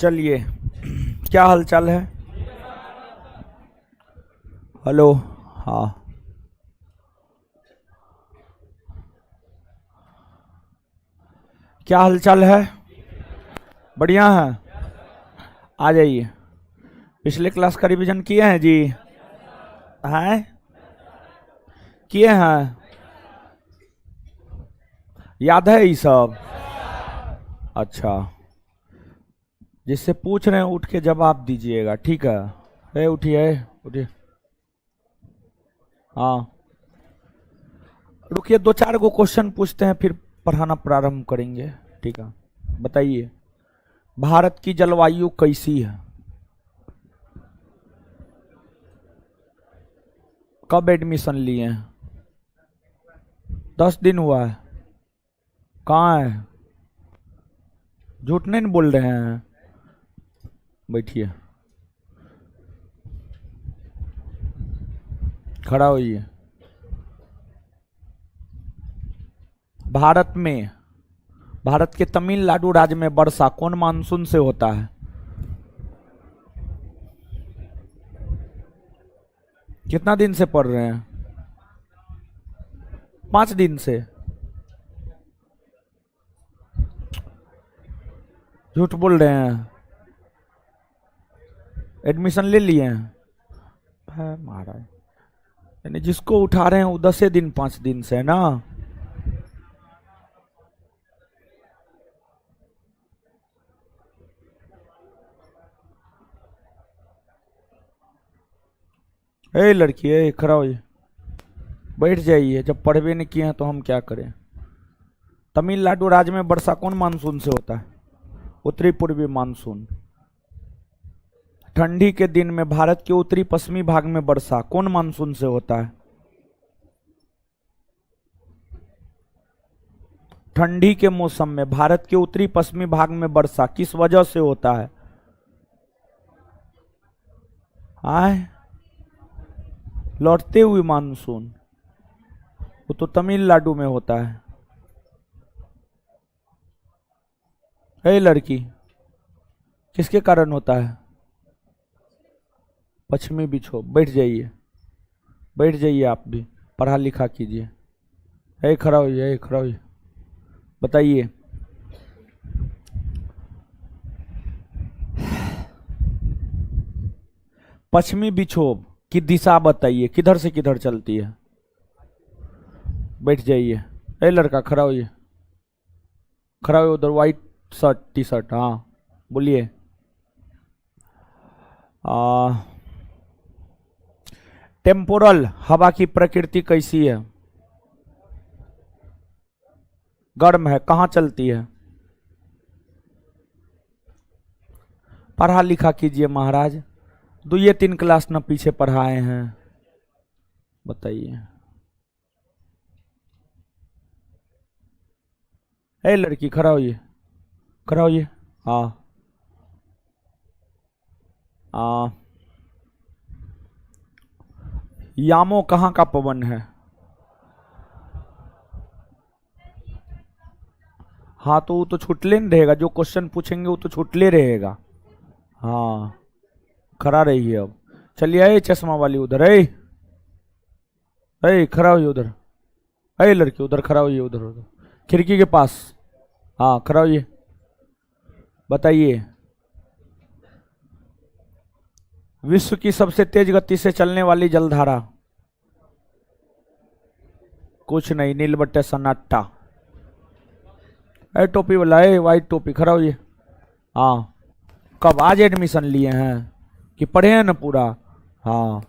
चलिए, क्या हालचाल है? हेलो। हाँ, क्या हालचाल है? बढ़िया है। आ जाइए। पिछले क्लास का रिवीजन किए हैं जी? हैं? किए हैं? याद है ये सब? अच्छा, जिससे पूछ रहे हैं उठ के जवाब दीजिएगा, ठीक है? उठिए उठिए। हाँ, रुकिए, दो चार गो क्वेश्चन पूछते हैं फिर पढ़ाना प्रारंभ करेंगे, ठीक है? बताइए, भारत की जलवायु कैसी है? कब एडमिशन लिए हैं? 10 दिन हुआ है? कहाँ है? झूठ नहीं बोल रहे हैं? बैठिए, खड़ा होइए। भारत के तमिलनाडु राज्य में वर्षा कौन मानसून से होता है? कितना दिन से पढ़ रहे हैं? 5 दिन से? झूठ बोल रहे हैं। एडमिशन ले लिए हैं? है महाराज, यानी जिसको उठा रहे हैं वो 10 दिन 5 दिन से है ना? लड़की, खड़ा होइए, बैठ जाइए। जब पढ़वे नहीं किए हैं तो हम क्या करें? तमिलनाडु राज्य में वर्षा कौन मानसून से होता है? उत्तरी पूर्वी मानसून। ठंडी के दिन में भारत के उत्तरी पश्चिमी भाग में वर्षा कौन मानसून से होता है? ठंडी के मौसम में भारत के उत्तरी पश्चिमी भाग में वर्षा किस वजह से होता है? आए, लौटते हुए मानसून, वो तो तमिलनाडु में होता है। लड़की, किसके कारण होता है? पश्चिमी विक्षोभ। बैठ जाइए, बैठ जाइए, आप भी पढ़ा लिखा कीजिए। खड़ा होइए, खड़ा होइए। बताइए, पश्चिमी विक्षोभ की दिशा बताइए, किधर से किधर चलती है? बैठ जाइए। लड़का, खड़ा होइए, खड़ा होइए उधर, व्हाइट शर्ट टी शर्ट। हाँ, बोलिए। टेम्पोरल हवा की प्रकृति कैसी है? गर्म है। कहाँ चलती है? पढ़ा लिखा कीजिए महाराज, 2 या 3 क्लास न पीछे पढ़ाए हैं। बताइए। लड़की, खड़ा होइए, खड़ा होइए। हाँ, यामो कहाँ का पवन है? हाँ, तो वो तो छुटले नहीं रहेगा, जो क्वेश्चन पूछेंगे वो तो छुटले रहेगा। हाँ, खड़ा रहिए अब। चलिए, चश्मा वाली उधर, खड़ा होइए उधर। लड़की, उधर खड़ा होइए, उधर उधर खिड़की के पास। हाँ, खड़ा होइए। बताइए, विश्व की सबसे तेज गति से चलने वाली जलधारा? कुछ नहीं, नीलबट्टे सन्नाटा। टोपी वाला, व्हाइट टोपी, खड़ा होइए। हाँ, कब आज एडमिशन लिए हैं कि पढ़े हैं ना पूरा? हाँ,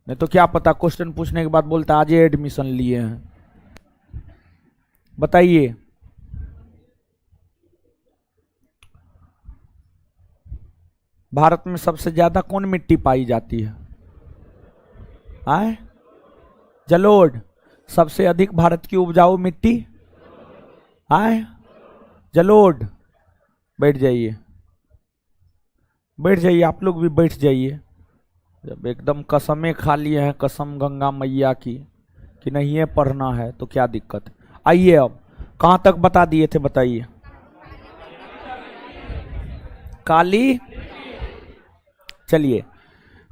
नहीं तो क्या पता क्वेश्चन पूछने के बाद बोलता आज एडमिशन लिए हैं। बताइए, भारत में सबसे ज्यादा कौन मिट्टी पाई जाती है? जलोढ़। सबसे अधिक भारत की उपजाऊ मिट्टी? जलोढ़। बैठ जाइए, बैठ जाइए, आप लोग भी बैठ जाइए। जब एकदम कसमें खा लिए हैं कसम गंगा मैया की कि नहीं ये पढ़ना है तो क्या दिक्कत है? आइए, अब कहाँ तक बता दिए थे बताइए। काली, चलिए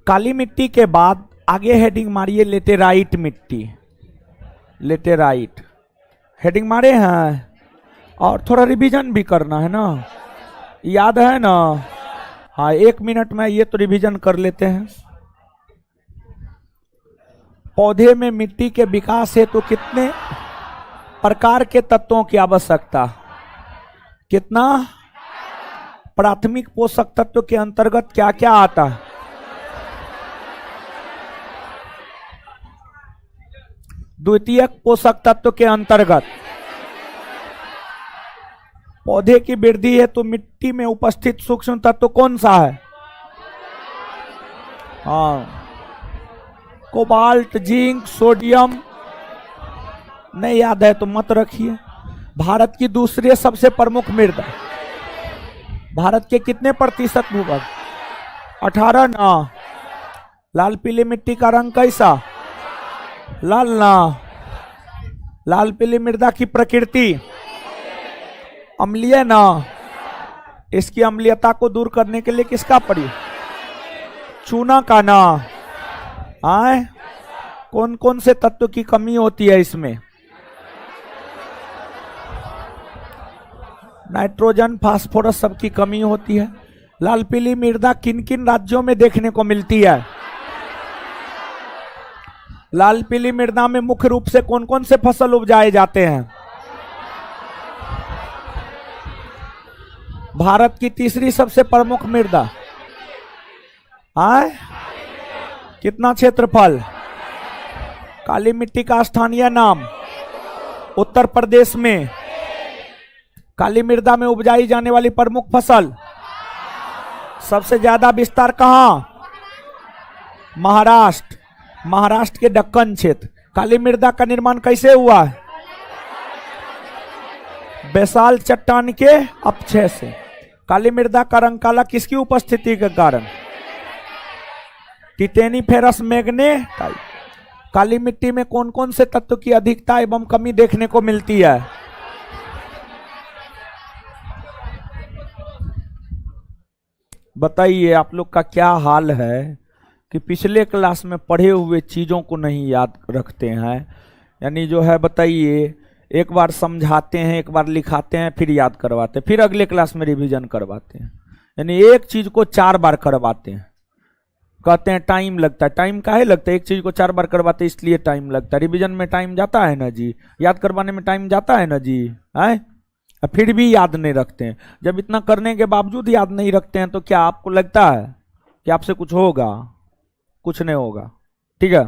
काली मिट्टी के बाद आगे हेडिंग मारिए लेटेराइट मिट्टी। लेटेराइट हेडिंग मारे हैं, और थोड़ा रिवीजन भी करना है ना, याद है ना? हाँ 1 मिनट में ये तो रिवीजन कर लेते हैं। पौधे में मिट्टी के विकास हेतु तो कितने प्रकार के तत्वों की आवश्यकता? कितना? प्राथमिक पोषक तत्व के अंतर्गत क्या क्या आता है? द्वितीयक पोषक तत्व के अंतर्गत पौधे की वृद्धि है तो मिट्टी में उपस्थित सूक्ष्म तत्व कौन सा है? हाँ कोबाल्ट, जिंक, सोडियम। नहीं याद है तो मत रखिए। भारत की दूसरी सबसे प्रमुख मृदा, भारत के कितने प्रतिशत भूभाग? 18 ना। लाल पीली मिट्टी का रंग कैसा? लाल ना। लाल पीली मृदा की प्रकृति अम्लीय ना। इसकी अम्लीयता को दूर करने के लिए किसका प्रयोग? चूना का ना। आए कौन कौन से तत्व की कमी होती है इसमें? नाइट्रोजन, फास्फोरस सबकी कमी होती है। लाल पीली मृदा किन किन राज्यों में देखने को मिलती है? लाल पीली मृदा में मुख्य रूप से कौन कौन से फसल उपजाए जाते हैं? भारत की तीसरी सबसे प्रमुख मृदा, आए कितना क्षेत्रफल? काली मिट्टी का स्थानीय नाम? उत्तर प्रदेश में। काली मृदा में उपजाई जाने वाली प्रमुख फसल? सबसे ज्यादा विस्तार कहां? महाराष्ट्र। महाराष्ट्र के दक्कन क्षेत्र। काली मृदा का निर्माण कैसे हुआ है? बेसाल्ट चट्टान के अपक्षय से। काली मृदा का रंग काला किसकी उपस्थिति के कारण? Tetani ferrous magnetite. काली मिट्टी में कौन कौन से तत्व की अधिकता एवं कमी देखने को मिलती है? बताइए आप लोग का क्या हाल है कि पिछले क्लास में पढ़े हुए चीजों को नहीं याद रखते हैं। यानी जो है बताइए, एक बार समझाते हैं, एक बार लिखाते हैं, फिर याद करवाते हैं, फिर अगले क्लास में रिवीजन करवाते हैं। यानी एक चीज को 4 बार करवाते हैं। कहते हैं टाइम लगता है। टाइम काहे लगता है? एक चीज को 4 बार करवाते इसलिए टाइम लगता है। रिवीजन में टाइम जाता है ना जी, याद करवाने में टाइम जाता है ना जी, है? फिर भी याद नहीं रखते हैं। जब इतना करने के बावजूद याद नहीं रखते हैं तो क्या आपको लगता है कि आपसे कुछ होगा? कुछ नहीं होगा। ठीक है,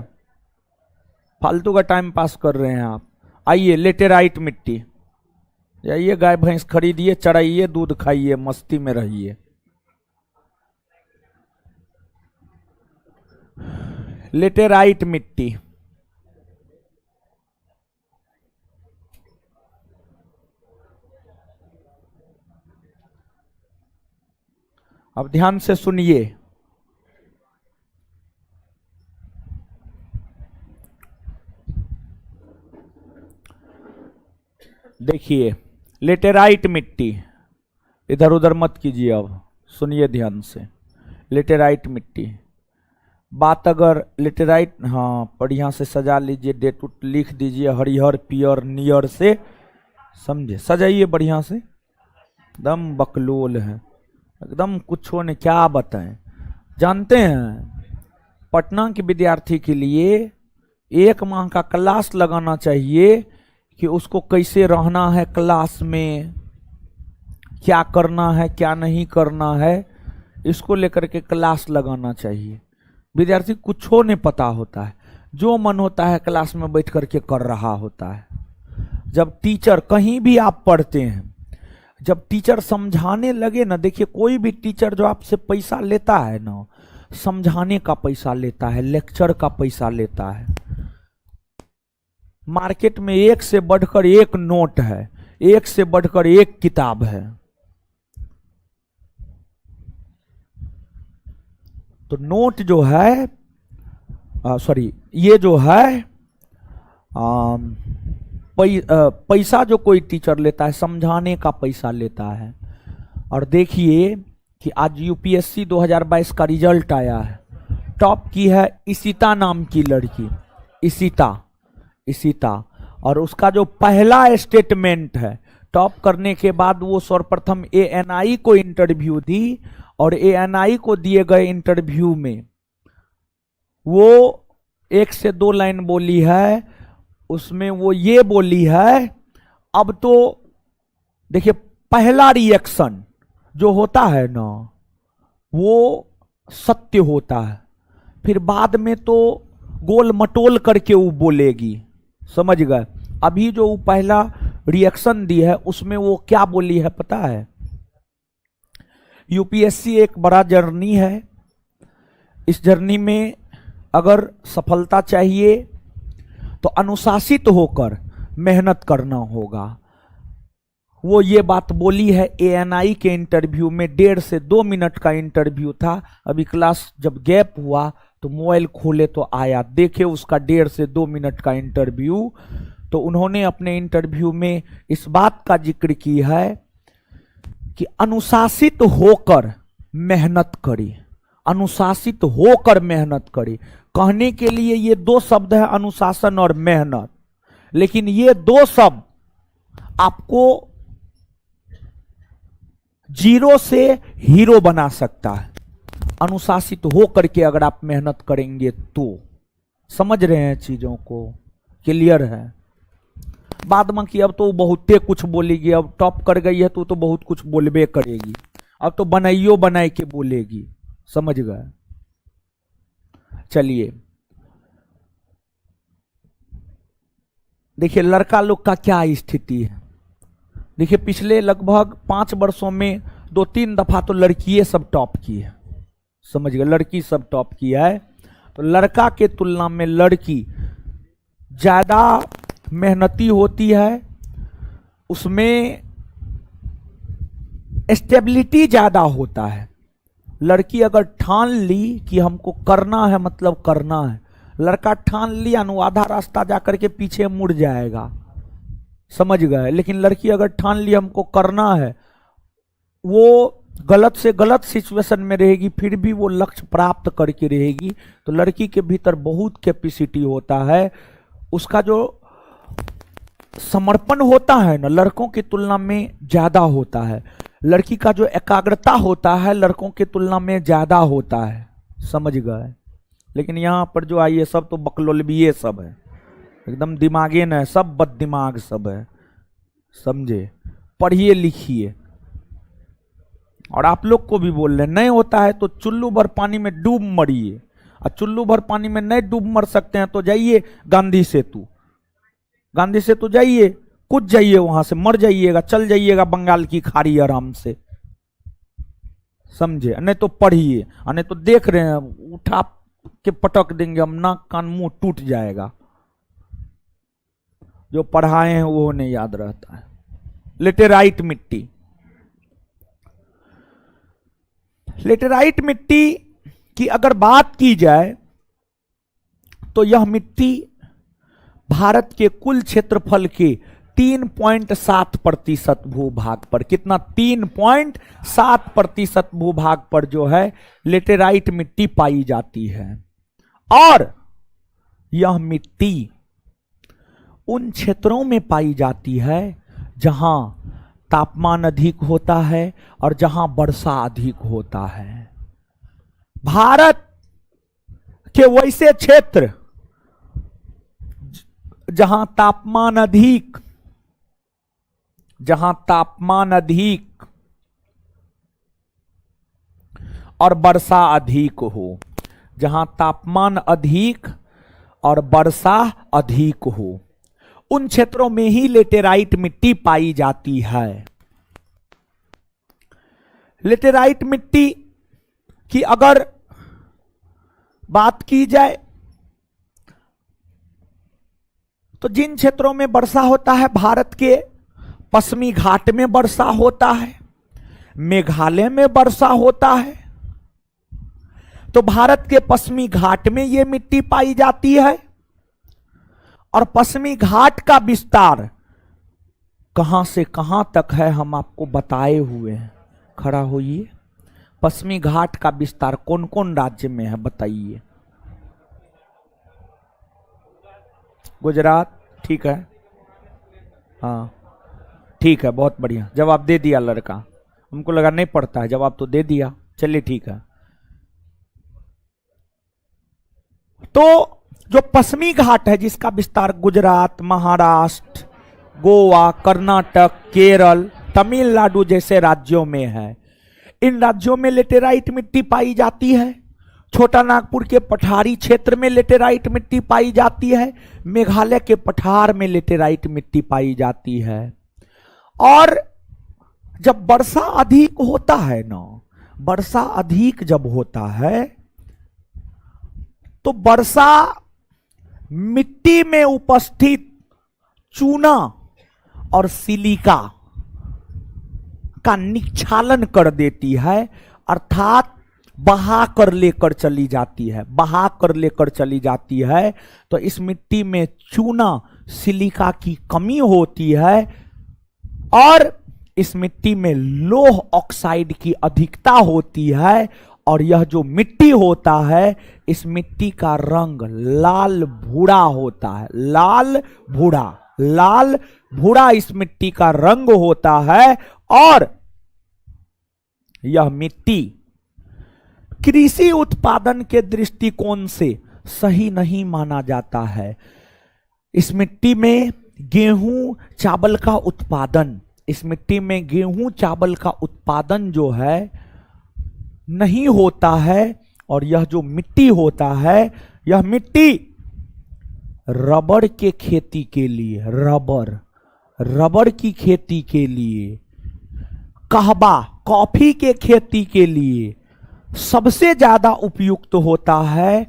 फालतू का टाइम पास कर रहे हैं आप। आइए लेटेराइट मिट्टी, जाइए गाय भैंस खरीदिए, चराइए, दूध खाइए, मस्ती में रहिए। लेटेराइट मिट्टी अब ध्यान से सुनिए। देखिए लेटेराइट मिट्टी, इधर उधर मत कीजिए, अब सुनिए ध्यान से। लेटेराइट मिट्टी बात अगर लेटेराइट, हाँ बढ़िया से सजा लीजिए, डेट उट लिख दीजिए, हरिहर पियर नियर से, समझे? सजाइए बढ़िया से। एकदम बकलोल है, एकदम कुछ ने क्या बताएं। जानते हैं पटना के विद्यार्थी के लिए 1 माह का क्लास लगाना चाहिए कि उसको कैसे रहना है क्लास में, क्या करना है क्या नहीं करना है, इसको लेकर के क्लास लगाना चाहिए। विद्यार्थी कुछ नहीं पता होता है, जो मन होता है क्लास में बैठ करके कर रहा होता है। जब टीचर, कहीं भी आप पढ़ते हैं, जब टीचर समझाने लगे ना, देखिए कोई भी टीचर जो आपसे पैसा लेता है ना, समझाने का पैसा लेता है, लेक्चर का पैसा लेता है। मार्केट में एक से बढ़कर एक नोट है, एक से बढ़कर एक किताब है। तो नोट जो है, सॉरी ये जो है पैसा जो कोई टीचर लेता है, समझाने का पैसा लेता है। और देखिए कि आज यूपीएससी 2022 का रिजल्ट आया है। टॉप की है इशिता नाम की लड़की, इशिता। और उसका जो पहला स्टेटमेंट है, टॉप करने के बाद वो सर्वप्रथम एएनआई को इंटरव्यू दी, और एएनआई को दिए गए इंटरव्यू में वो 1 से 2 लाइन बोली है। उसमें वो ये बोली है, अब तो देखिए पहला रिएक्शन जो होता है ना वो सत्य होता है, फिर बाद में तो गोल मटोल करके वो बोलेगी, समझ गए। अभी जो वो पहला रिएक्शन दी है उसमें वो क्या बोली है पता है? यूपीएससी एक बड़ा जर्नी है, इस जर्नी में अगर सफलता चाहिए तो अनुशासित होकर मेहनत करना होगा। वो ये बात बोली है एएनआई के इंटरव्यू में। 1.5 से 2 मिनट का इंटरव्यू था। अभी क्लास जब गैप हुआ तो मोबाइल खोले तो आया, देखे उसका 1.5 से 2 मिनट का इंटरव्यू। तो उन्होंने अपने इंटरव्यू में इस बात का जिक्र की है कि अनुशासित होकर मेहनत करी, अनुशासित होकर मेहनत करी। कहने के लिए ये 2 शब्द है, अनुशासन और मेहनत, लेकिन ये 2 शब्द आपको जीरो से हीरो बना सकता है। अनुशासित होकर के अगर आप मेहनत करेंगे तो, समझ रहे हैं चीजों को, क्लियर है। बाद में कि अब तो बहुते कुछ बोलेगी, अब टॉप कर गई है तो बहुत कुछ बोलबे करेगी, अब तो बनाइयो बनाई के बोलेगी, समझ गए। चलिए देखिए लड़का लोग का क्या स्थिति है। देखिए पिछले लगभग 5 वर्षों में 2-3 दफा तो लड़कियां सब टॉप की है, समझ गए, लड़की सब टॉप किया है। तो लड़का के तुलना में लड़की ज्यादा मेहनती होती है, उसमें स्टेबिलिटी ज्यादा होता है। लड़की अगर ठान ली कि हमको करना है मतलब करना है, लड़का ठान लिया न आधा रास्ता जाकर के पीछे मुड़ जाएगा, समझ गए। लेकिन लड़की अगर ठान ली हमको करना है, वो गलत से गलत सिचुएशन में रहेगी फिर भी वो लक्ष्य प्राप्त करके रहेगी। तो लड़की के भीतर बहुत कैपेसिटी होता है, उसका जो समर्पण होता है ना लड़कों की तुलना में ज्यादा होता है। लड़की का जो एकाग्रता होता है लड़कों की तुलना में ज्यादा होता है, समझ गए। लेकिन यहाँ पर जो आई है सब तो बकलोलबिये सब है, एकदम दिमागे न है, सब बद दिमाग सब है, समझे। पढ़िए लिखिए। और आप लोग को भी बोल रहे नहीं होता है तो चुल्लू भर पानी में डूब मरिए, और चुल्लू भर पानी में नहीं डूब मर सकते हैं तो जाइए गांधी सेतु, गांधी सेतु जाइए, कूद जाइए, वहां से मर जाइएगा, चल जाइएगा बंगाल की खाड़ी आराम से, समझे। नहीं तो पढ़िए, नहीं तो देख रहे हैं उठा के पटक देंगे हम, नाक कान मुंह टूट जाएगा। जो पढ़ाए हैं वो नहीं याद रहता है। लेटेराइट मिट्टी, लेटेराइट मिट्टी की अगर बात की जाए तो यह मिट्टी भारत के कुल क्षेत्रफल के 3.7% भूभाग पर, कितना 3.7% भूभाग पर जो है लेटेराइट मिट्टी पाई जाती है। और यह मिट्टी उन क्षेत्रों में पाई जाती है जहां तापमान अधिक होता है और जहां वर्षा अधिक होता है। भारत के वैसे क्षेत्र जहां तापमान अधिक और वर्षा अधिक हो, जहां तापमान अधिक और वर्षा अधिक हो, उन क्षेत्रों में ही लेटेराइट मिट्टी पाई जाती है। लेटेराइट मिट्टी की अगर बात की जाए तो जिन क्षेत्रों में वर्षा होता है, भारत के पश्चिमी घाट में वर्षा होता है, मेघालय में वर्षा होता है, तो भारत के पश्चिमी घाट में यह मिट्टी पाई जाती है। और पश्चिमी घाट का विस्तार कहां से कहां तक है हम आपको बताए हुए हैं। खड़ा होइए। पश्चिमी घाट का विस्तार कौन कौन राज्य में है बताइए। गुजरात, ठीक है, हाँ ठीक है, बहुत बढ़िया जवाब दे दिया लड़का, हमको लगा नहीं पढ़ता है, जवाब तो दे दिया, चलिए ठीक है। तो जो पश्चिमी घाट है जिसका विस्तार गुजरात, महाराष्ट्र, गोवा, कर्नाटक, केरल, तमिलनाडु जैसे राज्यों में है, इन राज्यों में लेटेराइट मिट्टी पाई जाती है। छोटा नागपुर के पठारी क्षेत्र में लेटेराइट मिट्टी पाई जाती है, मेघालय के पठार में लेटेराइट मिट्टी पाई जाती है। और जब वर्षा अधिक होता है ना, वर्षा अधिक जब होता है तो वर्षा मिट्टी में उपस्थित चूना और सिलिका का निक्षालन कर देती है, अर्थात बहा कर लेकर चली जाती है, बहा कर लेकर चली जाती है। तो इस मिट्टी में चूना सिलिका की कमी होती है और इस मिट्टी में लोह ऑक्साइड की अधिकता होती है, और यह जो मिट्टी होता है इस मिट्टी का रंग लाल भूरा होता है, लाल भूरा, लाल भूरा इस मिट्टी का रंग होता है। और यह मिट्टी कृषि उत्पादन के दृष्टिकोण से सही नहीं माना जाता है। इस मिट्टी में गेहूं चावल का उत्पादन, इस मिट्टी में गेहूं चावल का उत्पादन जो है नहीं होता है। और यह जो मिट्टी होता है, यह मिट्टी रबर के खेती के लिए, रबर की खेती के लिए, कहवा कॉफी के खेती के लिए सबसे ज्यादा उपयुक्त होता है।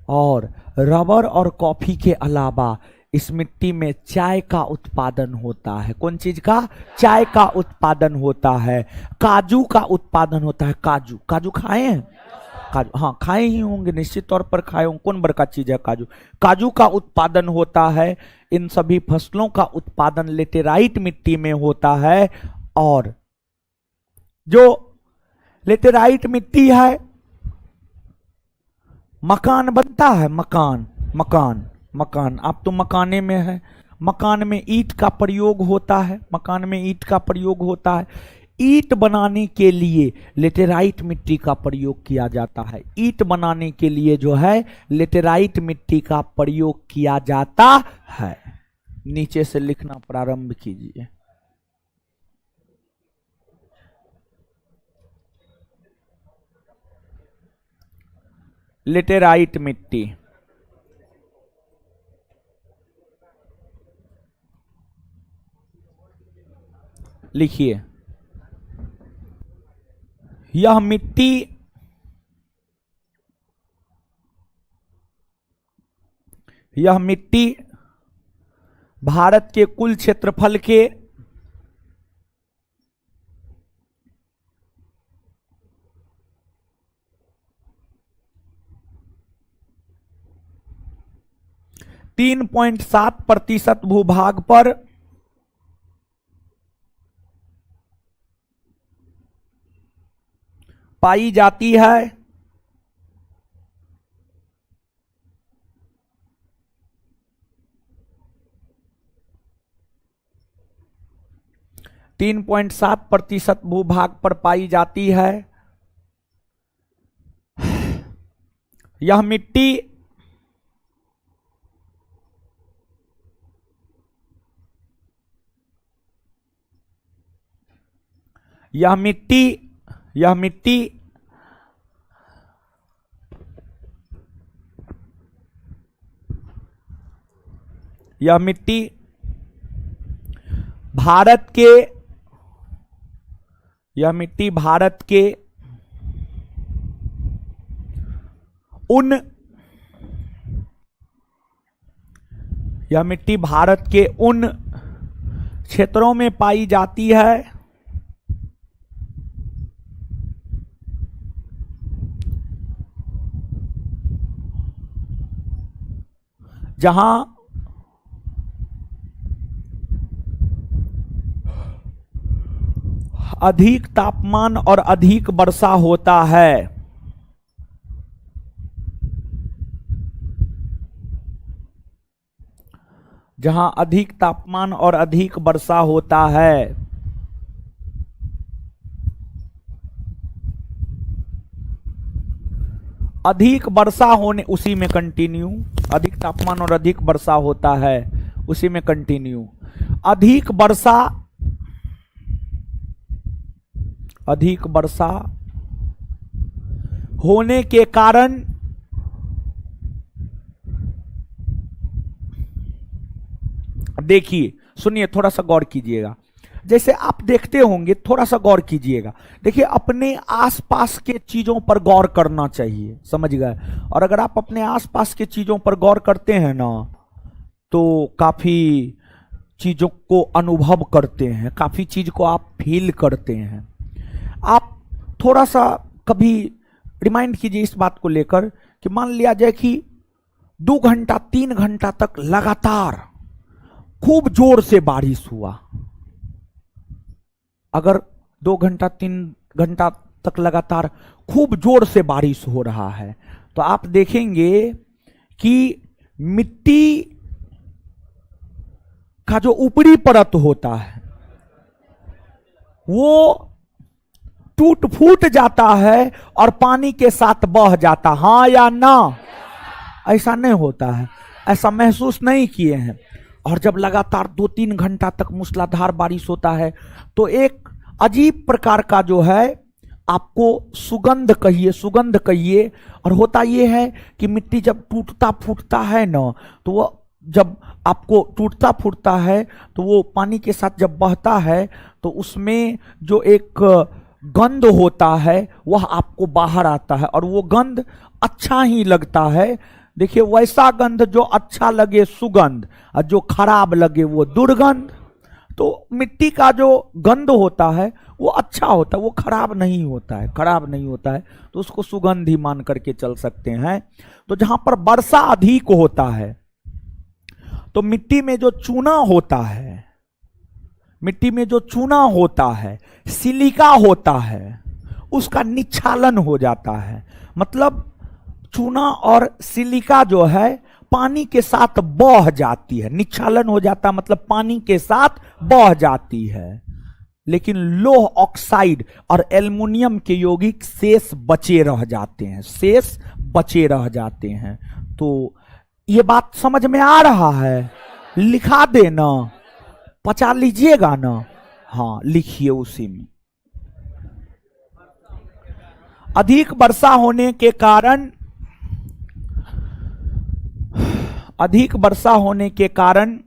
और रबर और कॉफी के अलावा इस मिट्टी में चाय का उत्पादन होता है। कौन चीज का? चाय का उत्पादन होता है। काजू का उत्पादन होता है। काजू, काजू खाए हैं? काजू, हाँ खाए ही होंगे, निश्चित तौर पर खाए होंगे। कौन बड़का चीज है काजू? काजू का उत्पादन होता है। इन सभी फसलों का उत्पादन लेटेराइट मिट्टी में होता है। और जो लेटेराइट मिट्टी है, मकान बनता है, मकान, मकान आप तो मकाने में है, मकान में ईंट का प्रयोग होता है, मकान में ईंट का प्रयोग होता है। ईंट बनाने के लिए लेटेराइट मिट्टी का प्रयोग किया जाता है। ईंट बनाने के लिए जो है लेटेराइट मिट्टी का प्रयोग किया जाता है। नीचे से लिखना प्रारंभ कीजिए। लेटेराइट मिट्टी, लिखिए। यह मिट्टी भारत के कुल क्षेत्रफल के 3.7% भूभाग पर पाई जाती है। तीन 3.7% भूभाग पर पाई जाती है। यह मिट्टी यह मिट्टी यह मिट्टी यह मिट्टी भारत के यह मिट्टी भारत के उन यह मिट्टी भारत के उन क्षेत्रों में पाई जाती है जहां अधिक तापमान और अधिक वर्षा होता है, जहां अधिक तापमान और अधिक वर्षा होता है, अधिक वर्षा होने, उसी में कंटिन्यू, अधिक तापमान और अधिक वर्षा होता है, उसी में कंटिन्यू, अधिक वर्षा होने के कारण देखिए, सुनिए, थोड़ा सा गौर कीजिएगा। जैसे आप देखते होंगे, थोड़ा सा गौर कीजिएगा। देखिए, अपने आसपास के चीजों पर गौर करना चाहिए, समझ गए। और अगर आप अपने आसपास के चीजों पर गौर करते हैं ना, तो काफी चीजों को अनुभव करते हैं, काफी चीज को आप फील करते हैं। आप थोड़ा सा कभी रिमाइंड कीजिए इस बात को लेकर कि मान लिया जाए कि 2 घंटा 3 घंटा तक लगातार खूब जोर से बारिश हुआ। अगर 2 घंटा 3 घंटा तक लगातार खूब जोर से बारिश हो रहा है, तो आप देखेंगे कि मिट्टी का जो ऊपरी परत होता है वो टूट फूट जाता है और पानी के साथ बह जाता। हाँ या ना? ऐसा नहीं होता है, ऐसा महसूस नहीं किए हैं। और जब लगातार 2-3 घंटा तक मूसलाधार बारिश होता है, तो एक अजीब प्रकार का जो है, आपको सुगंध कहिए, और होता यह है कि मिट्टी जब टूटता फूटता है ना, तो वो जब आपको टूटता फूटता है, तो वो पानी के साथ जब बहता है, तो उसमें जो एक गंध होता है वह आपको बाहर आता है, और वो गंध अच्छा ही लगता है। देखिए, वैसा गंध जो अच्छा लगे सुगंध, और जो खराब लगे वो दुर्गंध। तो मिट्टी का जो गंध होता है वो अच्छा होता है, वो खराब नहीं होता है, तो उसको सुगंध ही मान करके चल सकते हैं। तो जहां पर वर्षा अधिक होता है, तो मिट्टी में जो चूना होता है, सिलिका होता है, उसका निच्छालन हो जाता है। मतलब चूना और सिलिका जो है पानी के साथ बह जाती है, निच्छालन हो जाता है, मतलब पानी के साथ बह जाती है। लेकिन लोह ऑक्साइड और एल्युमिनियम के यौगिक शेष बचे रह जाते हैं। तो ये बात समझ में आ रहा है? लिखा देना, पचा लीजिएगा ना। हाँ, लिखिए उसी में। अधिक वर्षा होने के कारण अधिक वर्षा होने के कारण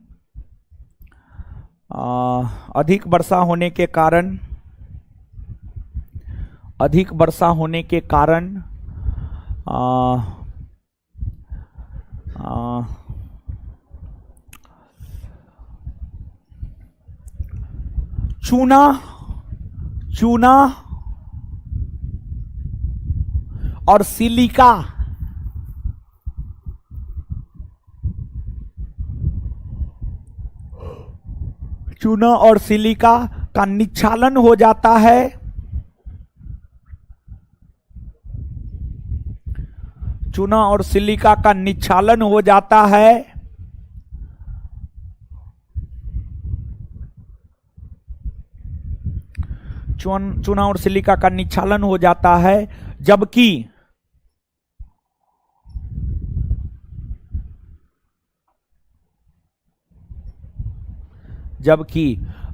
चूना और सिलिका का निच्छालन हो जाता है। चूना और सिलिका का निच्छालन हो जाता है। चूना और सिलिका का निच्छालन हो जाता है, जबकि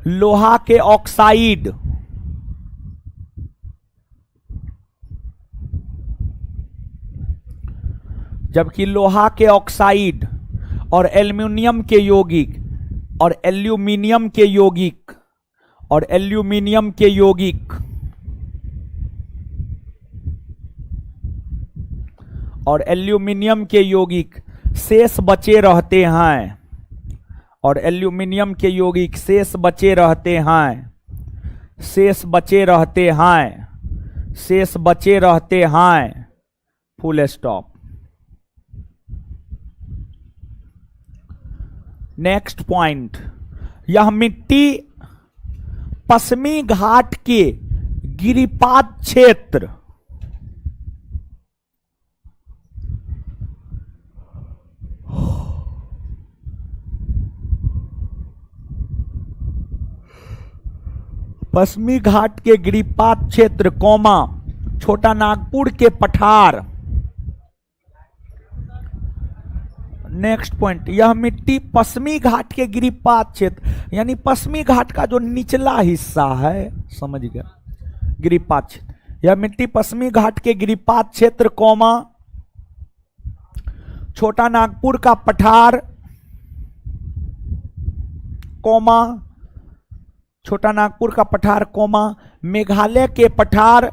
लोहा के ऑक्साइड और एल्युमिनियम के यौगिक शेष बचे रहते हैं। Full stop. नेक्स्ट पॉइंट, यह मिट्टी पश्चिमी घाट के गिरिपात क्षेत्र पश्चिमी घाट के गिरिपात क्षेत्र कोमा छोटा नागपुर के पठार। नेक्स्ट पॉइंट, यह मिट्टी पश्चिमी घाट के गिरिपात क्षेत्र यानी पश्चिमी घाट का जो निचला हिस्सा है, समझ गया, गिरिपात क्षेत्र। यह मिट्टी पश्चिमी घाट के गिरिपात क्षेत्र कोमा छोटा नागपुर का पठार कोमा छोटा नागपुर का पठार कोमा मेघालय के पठार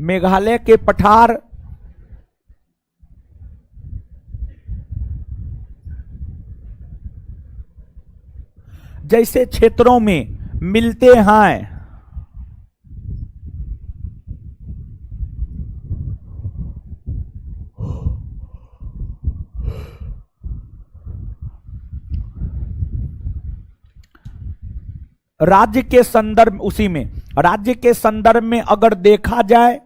मेघालय के पठार जैसे क्षेत्रों में मिलते हैं। राज्य के संदर्भ, उसी में राज्य के संदर्भ में अगर देखा जाए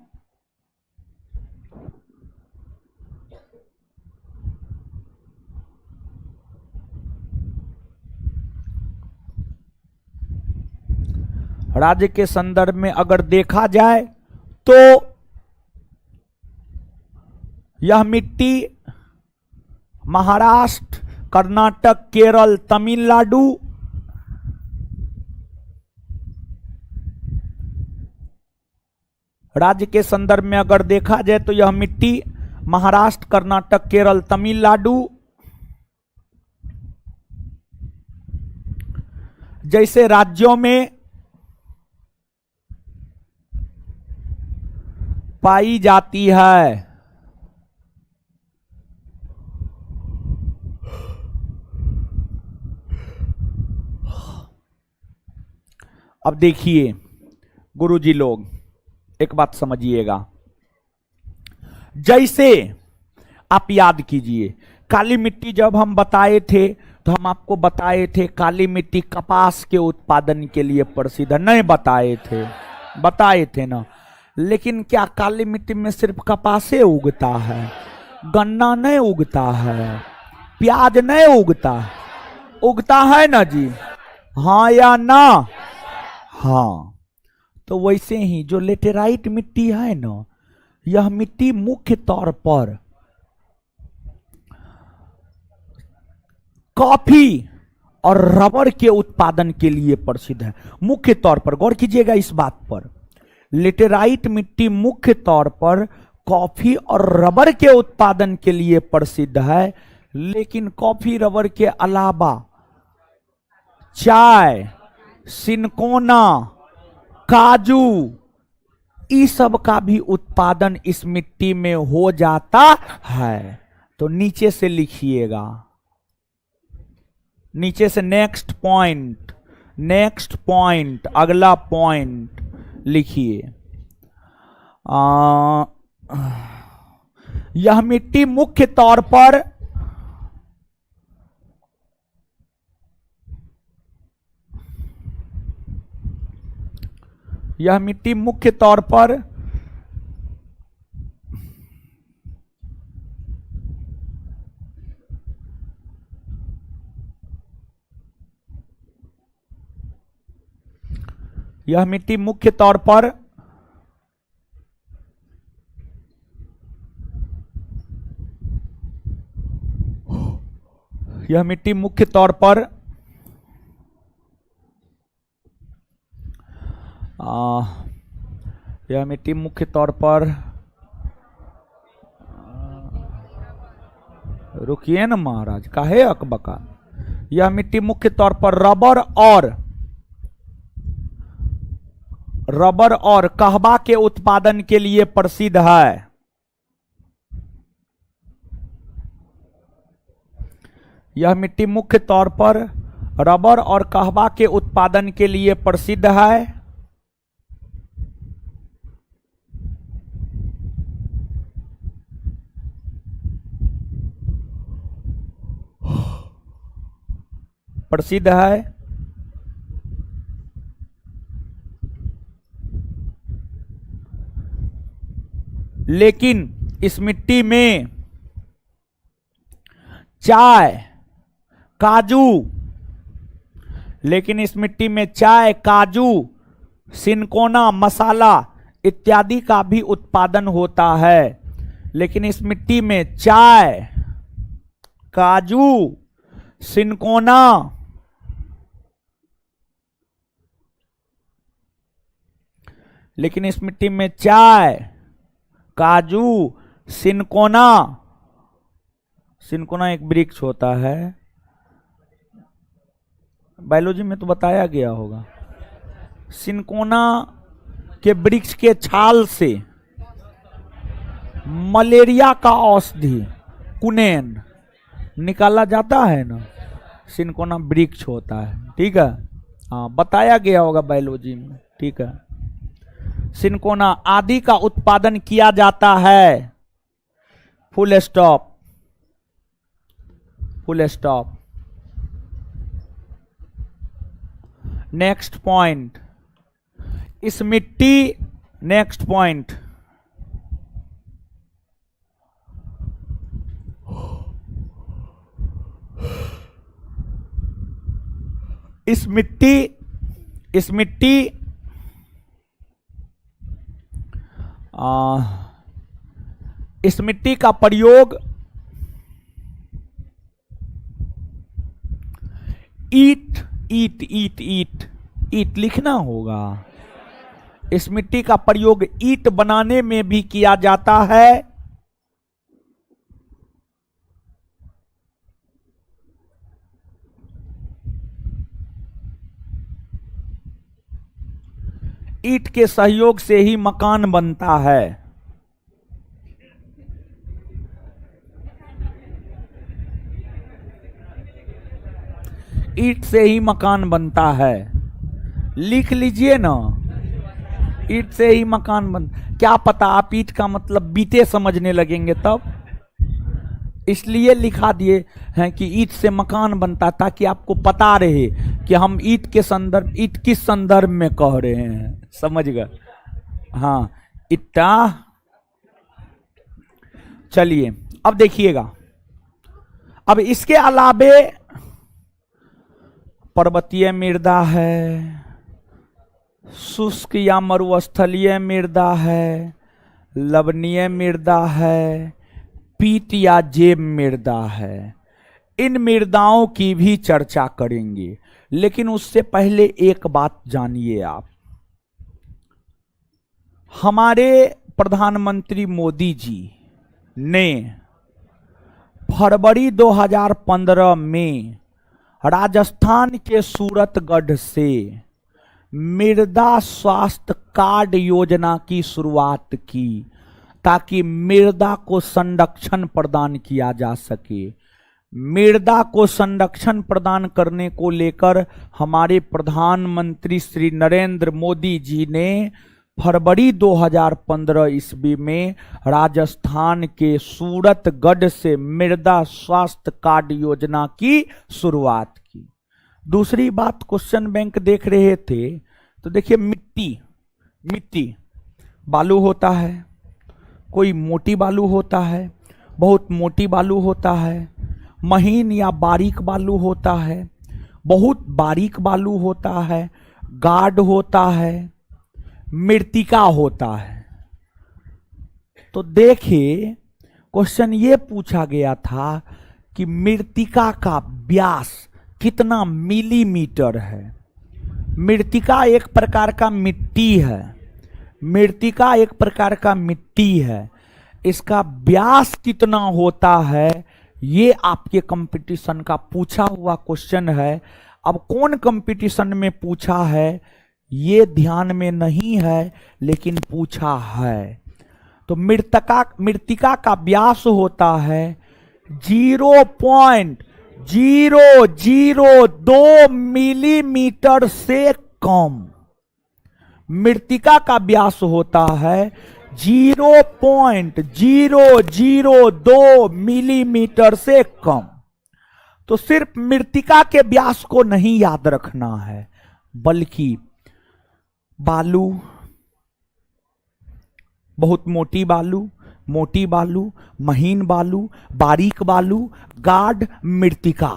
राज्य के संदर्भ में अगर देखा जाए तो यह मिट्टी महाराष्ट्र, कर्नाटक, केरल, तमिलनाडु, राज्य के संदर्भ में अगर देखा जाए तो यह मिट्टी महाराष्ट्र, कर्नाटक, केरल, तमिलनाडु जैसे राज्यों में पाई जाती है। अब देखिए गुरुजी लोग, एक बात समझिएगा, जैसे आप याद कीजिए काली मिट्टी जब हम बताए थे तो हम आपको बताए थे काली मिट्टी कपास के उत्पादन के लिए प्रसिद्ध है, नहीं बताए थे ना। लेकिन क्या काली मिट्टी में सिर्फ कपासे उगता है? गन्ना नहीं उगता है, प्याज नहीं उगता है, उगता है ना जी, हाँ या ना? हाँ। तो वैसे ही जो लेटेराइट मिट्टी है ना, यह मिट्टी मुख्य तौर पर कॉफी और रबर के उत्पादन के लिए प्रसिद्ध है। मुख्य तौर पर गौर कीजिएगा इस बात पर, लेटेराइट मिट्टी मुख्य तौर पर कॉफी और रबर के उत्पादन के लिए प्रसिद्ध है। लेकिन कॉफी रबर के अलावा चाय, सिनकोना, काजू, इस सब का भी उत्पादन इस मिट्टी में हो जाता है। तो नीचे से लिखिएगा, नीचे से नेक्स्ट पॉइंट अगला पॉइंट लिखिए। यह मिट्टी मुख्य तौर पर यह मिट्टी मुख्य तौर पर यह मिट्टी मुख्य तौर पर यह मिट्टी मुख्य तौर पर यह मिट्टी मुख्य तौर पर रुकिए ना महाराज, काहे अकबका। यह मिट्टी मुख्य तौर पर रबर और कहवा के उत्पादन के लिए प्रसिद्ध है। यह मिट्टी मुख्य तौर पर रबर और कहवा के उत्पादन के लिए प्रसिद्ध है। प्रसिद्ध है। लेकिन इस मिट्टी में चाय, काजू, लेकिन इस मिट्टी में चाय, काजू, सिनकोना, मसाला इत्यादि का भी उत्पादन होता है। लेकिन इस मिट्टी में चाय, काजू, सिनकोना, लेकिन इस मिट्टी में चाय, काजू, सिनकोना, सिनकोना एक वृक्ष होता है, बायोलॉजी में तो बताया गया होगा। सिनकोना के वृक्ष के छाल से मलेरिया का औषधि कुनेन निकाला जाता है ना, सिनकोना वृक्ष होता है। ठीक है, हाँ बताया गया होगा बायोलॉजी में। ठीक है, सिनकोना आदि का उत्पादन किया जाता है। Full stop, full stop. Next point, इस मिट्टी, नेक्स्ट पॉइंट, इस मिट्टी इस मिट्टी का प्रयोग ईट लिखना होगा। इस मिट्टी का प्रयोग ईट बनाने में भी किया जाता है। ईट के सहयोग से ही मकान बनता है। ईट से ही मकान बनता है, लिख लीजिए ना, ईट से ही मकान बन। क्या पता आप ईट का मतलब बीते समझने लगेंगे तब, इसलिए लिखा दिए हैं कि ईट से मकान बनता, ताकि आपको पता रहे कि हम ईट के संदर्भ, ईट किस संदर्भ में कह रहे हैं। समझ गए? हाँ, इट्टा। चलिए अब देखिएगा, अब इसके अलावे पर्वतीय मृदा है, शुष्क या मरुस्थलीय मृदा है, लवणीय मृदा है, पीट या जेब मृदा है। इन मृदाओं की भी चर्चा करेंगे, लेकिन उससे पहले एक बात जानिए आप। हमारे प्रधानमंत्री मोदी जी ने फरवरी 2015 में राजस्थान के सूरतगढ़ से मृदा स्वास्थ्य कार्ड योजना की शुरुआत की, ताकि मृदा को संरक्षण प्रदान किया जा सके। मृदा को संरक्षण प्रदान करने को लेकर हमारे प्रधानमंत्री श्री नरेंद्र मोदी जी ने फरवरी 2015 ईस्वी में राजस्थान के सूरतगढ़ से मृदा स्वास्थ्य कार्ड योजना की शुरुआत की। दूसरी बात, क्वेश्चन बैंक देख रहे थे तो देखिए, मिट्टी बालू होता है, कोई मोटी बालू होता है, बहुत मोटी बालू होता है, महीन या बारीक बालू होता है, बहुत बारीक बालू होता है, गाढ़ होता है, मृत्तिका होता है। तो देखिए, क्वेश्चन ये पूछा गया था कि मृत्तिका का व्यास कितना मिलीमीटर है। मृत्तिका एक प्रकार का मिट्टी है, मृत्तिका एक प्रकार का मिट्टी है, इसका व्यास कितना होता है, ये आपके कंपटीशन का पूछा हुआ क्वेश्चन है। अब कौन कंपटीशन में पूछा है ये ध्यान में नहीं है, लेकिन पूछा है। तो मृत्तिका का व्यास होता है 0.002 मिलीमीटर से कम। मृत्तिका का व्यास होता है 0.002 मिलीमीटर से कम। तो सिर्फ मृत्तिका के व्यास को नहीं याद रखना है, बल्कि बालू, बहुत मोटी बालू, मोटी बालू, महीन बालू, बारीक बालू, गाढ़ मृत्तिका,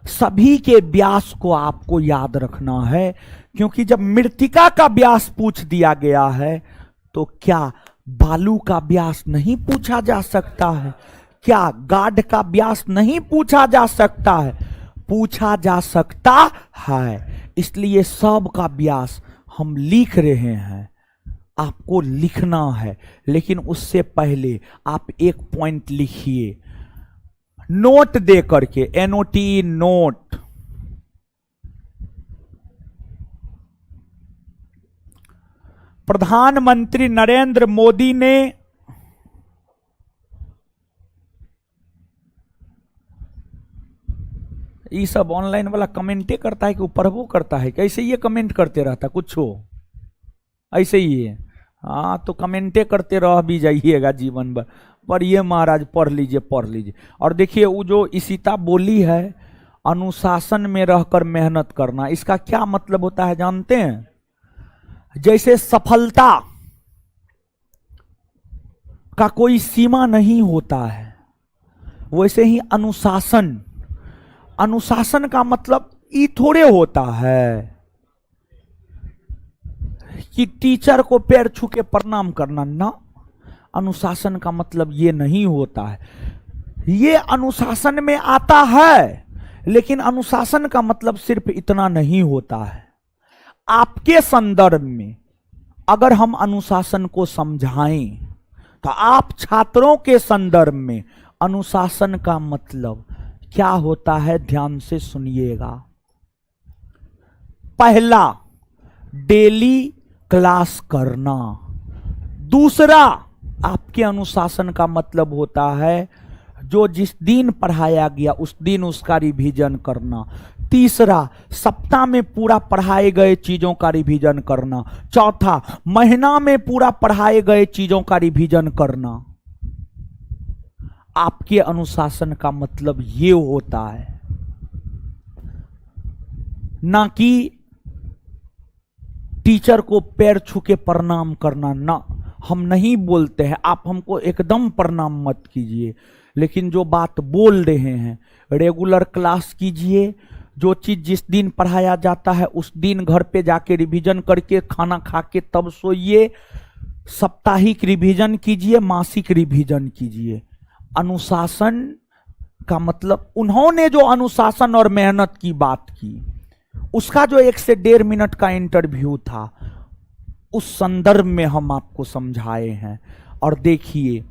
सभी के व्यास को आपको याद रखना है। क्योंकि जब मृत्तिका का व्यास पूछ दिया गया है तो क्या बालू का व्यास नहीं पूछा जा सकता है? क्या गाढ़ का व्यास नहीं पूछा जा सकता है? पूछा जा सकता है। इसलिए सब का व्यास हम लिख रहे हैं, आपको लिखना है। लेकिन उससे पहले आप एक पॉइंट लिखिए, नोट दे करके, NOT, नोट। प्रधानमंत्री नरेंद्र मोदी ने ये सब ऑनलाइन वाला कमेंटे करता है कि वो पढ़बो करता है, कैसे ये कमेंट करते रहता, कुछ हो ऐसे ही है। हाँ तो कमेंटे करते रह भी जाइएगा जीवन भर, पर ये महाराज पढ़ लीजिए, पढ़ लीजिए। और देखिए वो जो इशिता बोली है, अनुशासन में रहकर मेहनत करना, इसका क्या मतलब होता है जानते हैं? जैसे सफलता का कोई सीमा नहीं होता है, वैसे ही अनुशासन, अनुशासन का मतलब ये थोड़े होता है कि टीचर को पैर छू के प्रणाम करना, ना। अनुशासन का मतलब ये नहीं होता है। ये अनुशासन में आता है, लेकिन अनुशासन का मतलब सिर्फ इतना नहीं होता है। आपके संदर्भ में अगर हम अनुशासन को समझाएं तो आप छात्रों के संदर्भ में अनुशासन का मतलब क्या होता है, ध्यान से सुनिएगा। पहला, डेली क्लास करना। दूसरा, आपके अनुशासन का मतलब होता है जो जिस दिन पढ़ाया गया उस दिन उसका रिवीजन करना। तीसरा, सप्ताह में पूरा पढ़ाए गए चीजों का रिवीजन करना। चौथा, महीना में पूरा पढ़ाए गए चीजों का रिवीजन करना। आपके अनुशासन का मतलब ये होता है, ना कि टीचर को पैर छू के प्रणाम करना। ना, हम नहीं बोलते हैं, आप हमको एकदम प्रणाम मत कीजिए, लेकिन जो बात बोल रहे हैं, रेगुलर क्लास कीजिए। जो चीज जिस दिन पढ़ाया जाता है उस दिन घर पे जाके रिवीजन करके खाना खा के तब सोइए। साप्ताहिक रिवीजन कीजिए, मासिक रिवीजन कीजिए। अनुशासन का मतलब, उन्होंने जो अनुशासन और मेहनत की बात की, उसका जो 1 से 1.5 मिनट का इंटरव्यू था, उस संदर्भ में हम आपको समझाए हैं। और देखिए,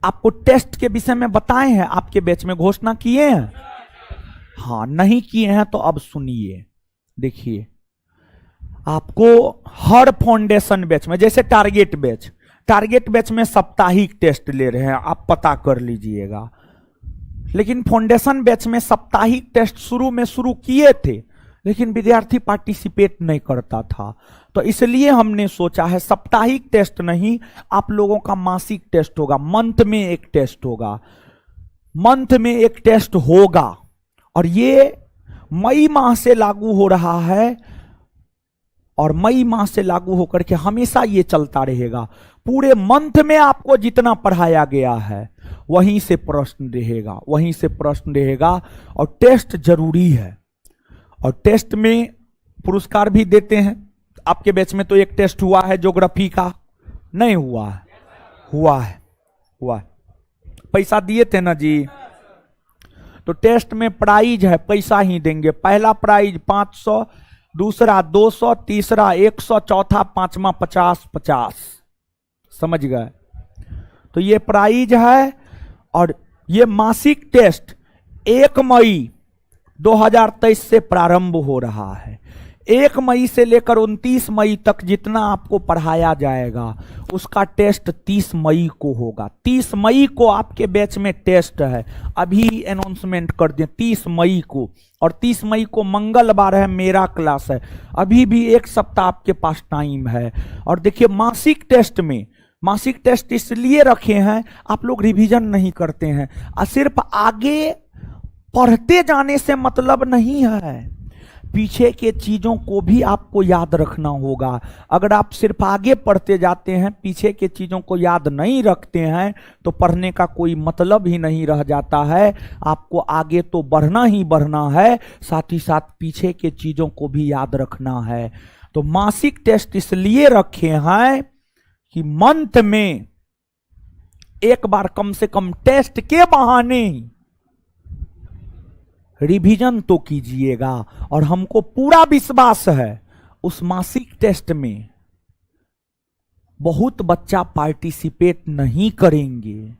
आपको टेस्ट के विषय में बताए हैं, आपके बैच में घोषणा किए हैं। हाँ, नहीं किए हैं तो अब सुनिए। देखिए, आपको हर फाउंडेशन बैच में, जैसे टारगेट बैच में साप्ताहिक टेस्ट ले रहे हैं, आप पता कर लीजिएगा। लेकिन फाउंडेशन बैच में साप्ताहिक टेस्ट शुरू किए थे, लेकिन विद्यार्थी पार्टिसिपेट नहीं करता था। तो इसलिए हमने सोचा है साप्ताहिक टेस्ट नहीं, आप लोगों का मासिक टेस्ट होगा। मंथ में एक टेस्ट होगा, और ये मई माह से लागू हो रहा है, और मई माह से लागू होकर के हमेशा ये चलता रहेगा। पूरे मंथ में आपको जितना पढ़ाया गया है वहीं से प्रश्न रहेगा, और टेस्ट जरूरी है। और टेस्ट में पुरस्कार भी देते हैं। आपके बैच में तो एक टेस्ट हुआ है ज्योग्राफी का, नहीं हुआ है? हुआ है। पैसा दिए थे ना जी। तो टेस्ट में प्राइज है, पैसा ही देंगे। पहला प्राइज 500, दूसरा 200, तीसरा 100, चौथा, पांचवा 50-50। समझ गए? तो ये प्राइज है। और ये मासिक टेस्ट 1 मई 2023 से प्रारंभ हो रहा है। 1 मई से लेकर 29 मई तक जितना आपको पढ़ाया जाएगा उसका टेस्ट 30 मई को होगा। 30 मई को आपके बैच में टेस्ट है, अभी अनाउंसमेंट कर दें 30 मई को। और 30 मई को मंगलवार है, मेरा क्लास है। अभी भी 1 सप्ताह आपके पास टाइम है। और देखिए, मासिक टेस्ट में मासिक टेस्ट इसलिए रखे हैं, आप लोग रिवीजन नहीं करते हैं। सिर्फ आगे पढ़ते जाने से मतलब नहीं है, पीछे के चीजों को भी आपको याद रखना होगा। अगर आप सिर्फ आगे पढ़ते जाते हैं, पीछे के चीजों को याद नहीं रखते हैं, तो पढ़ने का कोई मतलब ही नहीं रह जाता है। आपको आगे तो बढ़ना ही बढ़ना है, साथ ही साथ पीछे के चीजों को भी याद रखना है। तो मासिक टेस्ट इसलिए रखे हैं कि मंथ में एक बार कम से कम टेस्ट के बहाने रिवीजन तो कीजिएगा। और हमको पूरा विश्वास है उस मासिक टेस्ट में बहुत बच्चा पार्टिसिपेट नहीं करेंगे,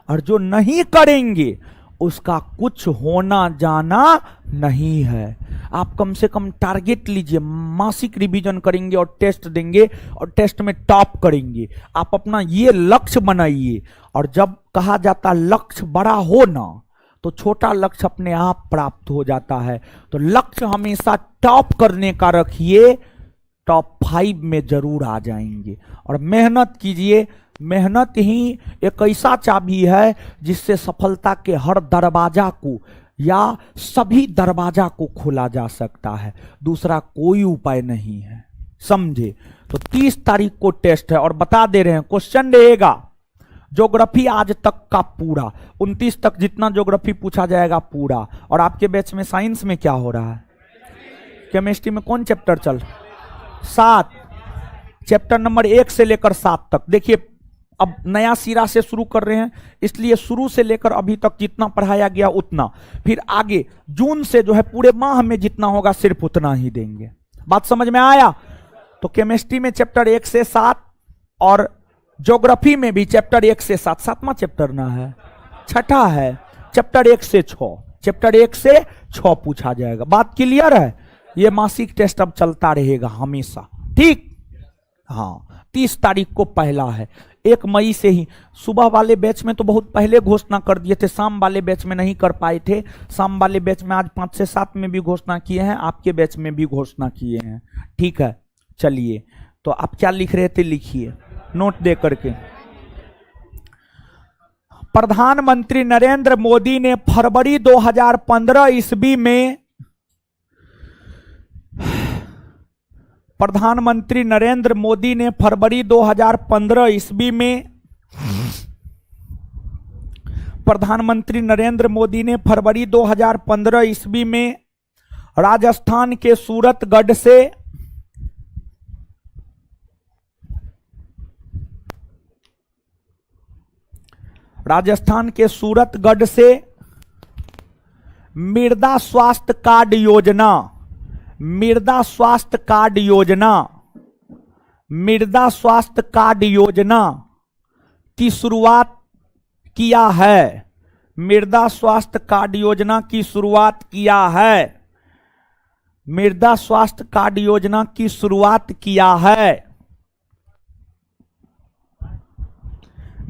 और जो नहीं करेंगे उसका कुछ होना जाना नहीं है। आप कम से कम टारगेट लीजिए, मासिक रिवीजन करेंगे और टेस्ट देंगे और टेस्ट में टॉप करेंगे। आप अपना ये लक्ष्य बनाइए, और जब कहा जाता लक्ष्य बड़ा हो ना, तो छोटा लक्ष्य अपने आप प्राप्त हो जाता है। तो लक्ष्य हमेशा टॉप करने का रखिए, टॉप 5 में जरूर आ जाएंगे। और मेहनत कीजिए, मेहनत ही एक ऐसा चाबी है जिससे सफलता के हर दरवाजा को या सभी दरवाजा को खोला जा सकता है। दूसरा कोई उपाय नहीं है, समझे। तो 30 तारीख को टेस्ट है, और बता दे रहे हैं क्वेश्चन रहेगा ज्योग्राफी आज तक का पूरा, 29 तक जितना ज्योग्राफी पूछा जाएगा पूरा। और आपके बैच में साइंस में क्या हो रहा है? केमिस्ट्री में कौन चैप्टर चल? 7, चैप्टर नंबर 1 से लेकर 7 तक। देखिए अब नया सिरा से शुरू कर रहे हैं, इसलिए शुरू से लेकर अभी तक जितना पढ़ाया गया उतना, फिर आगे जून से जो है पूरे माह में जितना होगा सिर्फ उतना ही देंगे। बात समझ में आया? तो केमिस्ट्री में चैप्टर 1 से 7 और ज्योग्राफी में भी चैप्टर 1 से 7, 7वां चैप्टर ना है, छठा है, चैप्टर 1 से 6, चैप्टर 1 से 6 पूछा जाएगा। बात क्लियर है? ये मासिक टेस्ट अब चलता रहेगा हमेशा, ठीक? हाँ, 30 तारीख को पहला है, 1 मई से ही। सुबह वाले बैच में तो बहुत पहले घोषणा कर दिए थे, शाम वाले बैच में नहीं कर पाए थे। शाम वाले बैच में आज 5 से 7 में भी घोषणा किए हैं, आपके बैच में भी घोषणा किए हैं, ठीक है। चलिए, तो आप क्या लिख रहे थे लिखिए नोट दे करके। प्रधानमंत्री नरेंद्र मोदी ने फरवरी 2015 ईस्वी में, प्रधानमंत्री नरेंद्र मोदी ने फरवरी 2015 ईस्वी में, प्रधानमंत्री नरेंद्र मोदी ने फरवरी 2015 ईस्वी में राजस्थान के सूरतगढ़ से मृदा स्वास्थ्य कार्ड योजना, मृदा स्वास्थ्य कार्ड योजना, मृदा स्वास्थ्य कार्ड योजना की शुरुआत किया है। मृदा स्वास्थ्य कार्ड योजना की शुरुआत किया है, मृदा स्वास्थ्य कार्ड योजना की शुरुआत किया है,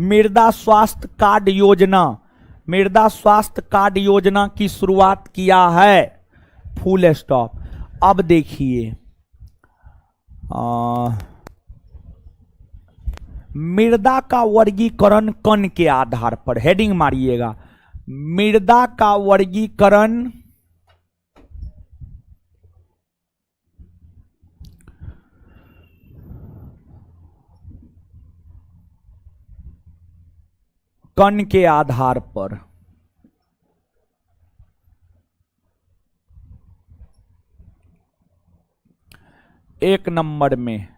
मृदा स्वास्थ्य कार्ड योजना, मृदा स्वास्थ्य कार्ड योजना की शुरुआत किया है, फुल स्टॉप। अब देखिए, मृदा का वर्गीकरण कण के आधार पर, हेडिंग मारिएगा, मृदा का वर्गीकरण कण के आधार पर। एक नंबर में,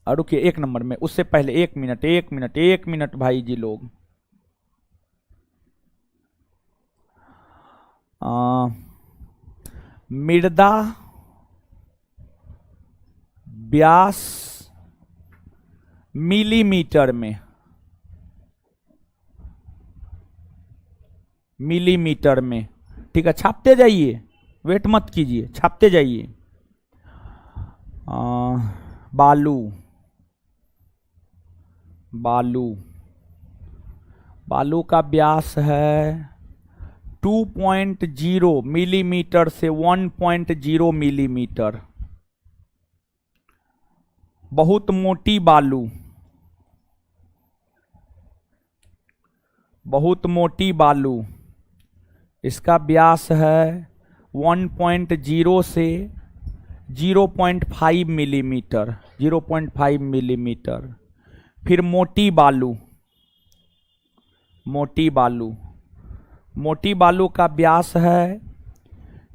और रुकिए, 1 नंबर में, उससे पहले 1 मिनट 1 मिनट 1 मिनट भाई जी लोग, मृदा व्यास मिलीमीटर में, मिलीमीटर में, ठीक है। छापते जाइए, वेट मत कीजिए, छापते जाइए। बालू, बालू, बालू का व्यास है 2.0 मिलीमीटर से 1.0 मिलीमीटर। बहुत मोटी बालू, बहुत मोटी बालू, इसका व्यास है 1.0 से 0.5 मिलीमीटर, 0.5 मिलीमीटर। फिर मोटी बालू, मोटी बालू, मोटी बालू का व्यास है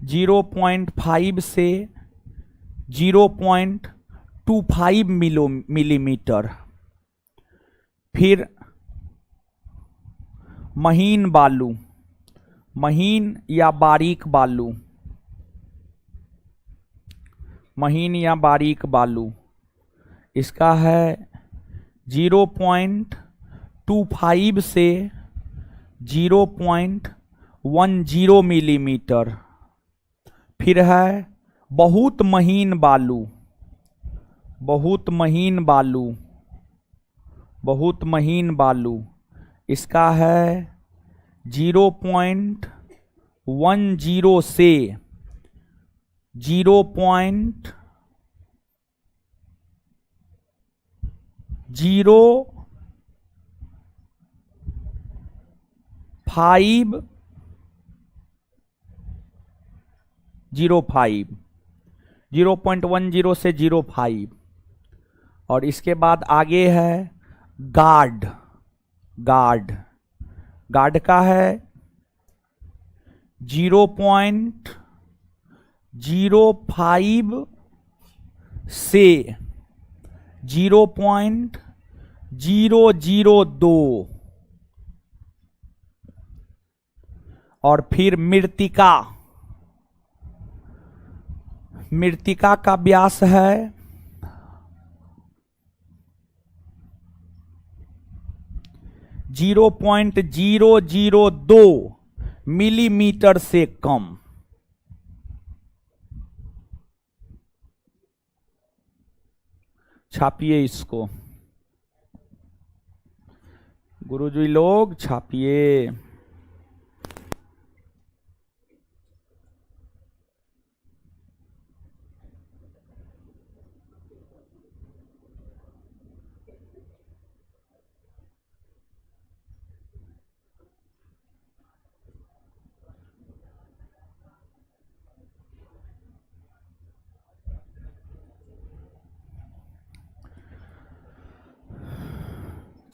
0.5 से 0.25 मिलीमीटर। फिर महीन बालू, महीन या बारीक बालू, महीन या बारीक बालू, इसका है 0.25 से 0.10 मिलीमीटर। फिर है बहुत महीन बालू, बहुत महीन बालू, बहुत महीन बालू, इसका है 0.10 से 0.05, 0.10 से 0.5। और इसके बाद आगे है गार्ड, गार्ड, गार्ड का है 0.05 से 0.002। और फिर मृत्तिका, मृत्तिका का व्यास है 0.002 मिलीमीटर से कम। छापिए इसको गुरुजी लोग, छापिए।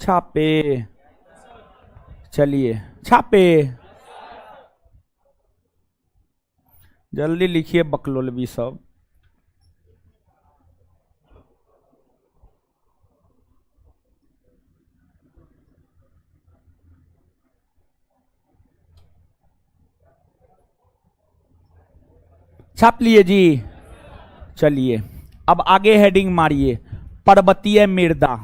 छापे, चलिए छापे, जल्दी लिखिए बकलोलवी सब। छाप लिए जी। चलिए अब आगे हेडिंग मारिए, पर्वतीय मृदा।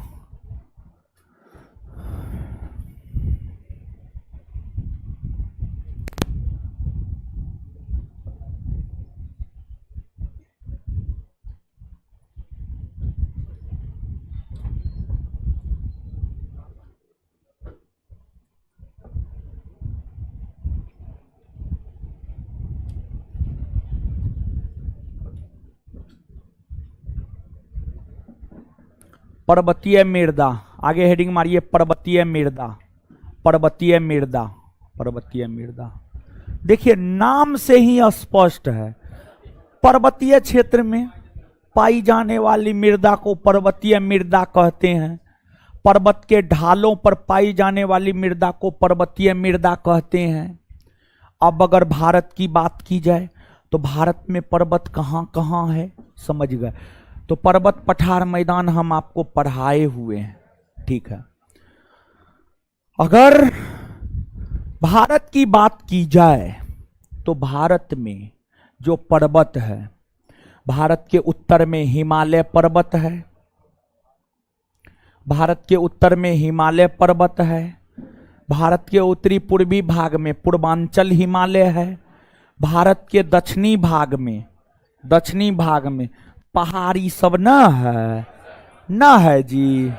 पर्वतीय मृदा, आगे हेडिंग मारिए पर्वतीय मृदा, पर्वतीय मृदा, पर्वतीय मृदा। देखिए नाम से ही स्पष्ट है, पर्वतीय क्षेत्र में पाई जाने वाली मृदा को पर्वतीय मृदा कहते हैं। पर्वत के ढालों पर पाई जाने वाली मृदा को पर्वतीय मृदा कहते हैं। अब अगर भारत की बात की जाए तो भारत में पर्वत कहाँ कहाँ है, समझ गए। तो पर्वत पठार मैदान हम आपको पढ़ाए हुए हैं, ठीक है। अगर भारत की बात की जाए तो भारत में जो पर्वत है, भारत के उत्तर में हिमालय पर्वत है, भारत के उत्तर में हिमालय पर्वत है, भारत के उत्तरी पूर्वी भाग में पूर्वांचल हिमालय है, भारत के दक्षिणी भाग में पहाड़ी सब न है, न है जी।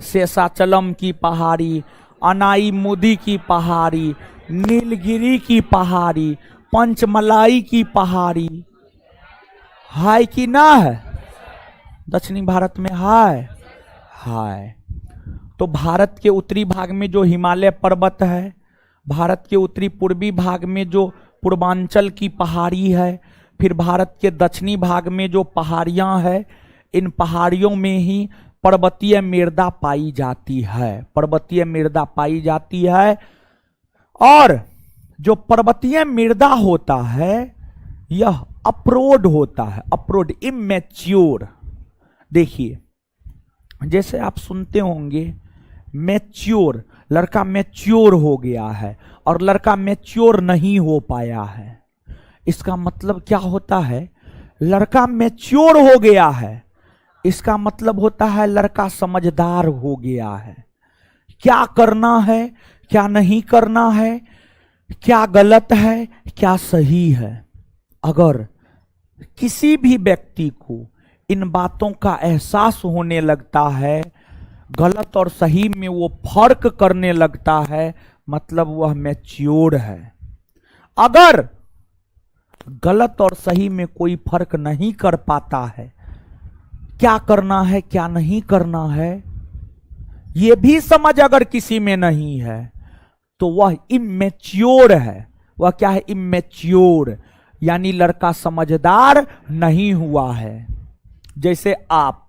शेषाचलम की पहाड़ी, अनाई मुदी की पहाड़ी, नीलगिरी की पहाड़ी, पंचमलाई की पहाड़ी है कि ना है? दक्षिणी भारत में है। तो भारत के उत्तरी भाग में जो हिमालय पर्वत है, भारत के उत्तरी पूर्वी भाग में जो पूर्वांचल की पहाड़ी है, फिर भारत के दक्षिणी भाग में जो पहाड़ियां हैं, इन पहाड़ियों में ही पर्वतीय मृदा पाई जाती है, पर्वतीय मृदा पाई जाती है। और जो पर्वतीय मृदा होता है यह अप्रोड होता है, अप्रोड, इमैच्योर। देखिए जैसे आप सुनते होंगे मैच्योर, लड़का मैच्योर हो गया है और लड़का मैच्योर नहीं हो पाया है। इसका मतलब क्या होता है? लड़का मैच्योर हो गया है, इसका मतलब होता है लड़का समझदार हो गया है। क्या करना है, क्या नहीं करना है, क्या गलत है, क्या सही है। अगर किसी भी व्यक्ति को इन बातों का एहसास होने लगता है, गलत और सही में वो फर्क करने लगता है, मतलब वह मैच्योर है। अगर गलत और सही में कोई फर्क नहीं कर पाता है, क्या करना है क्या नहीं करना है ये भी समझ अगर किसी में नहीं है, तो वह इमैच्योर है। वह क्या है? इमैच्योर, यानी लड़का समझदार नहीं हुआ है। जैसे आप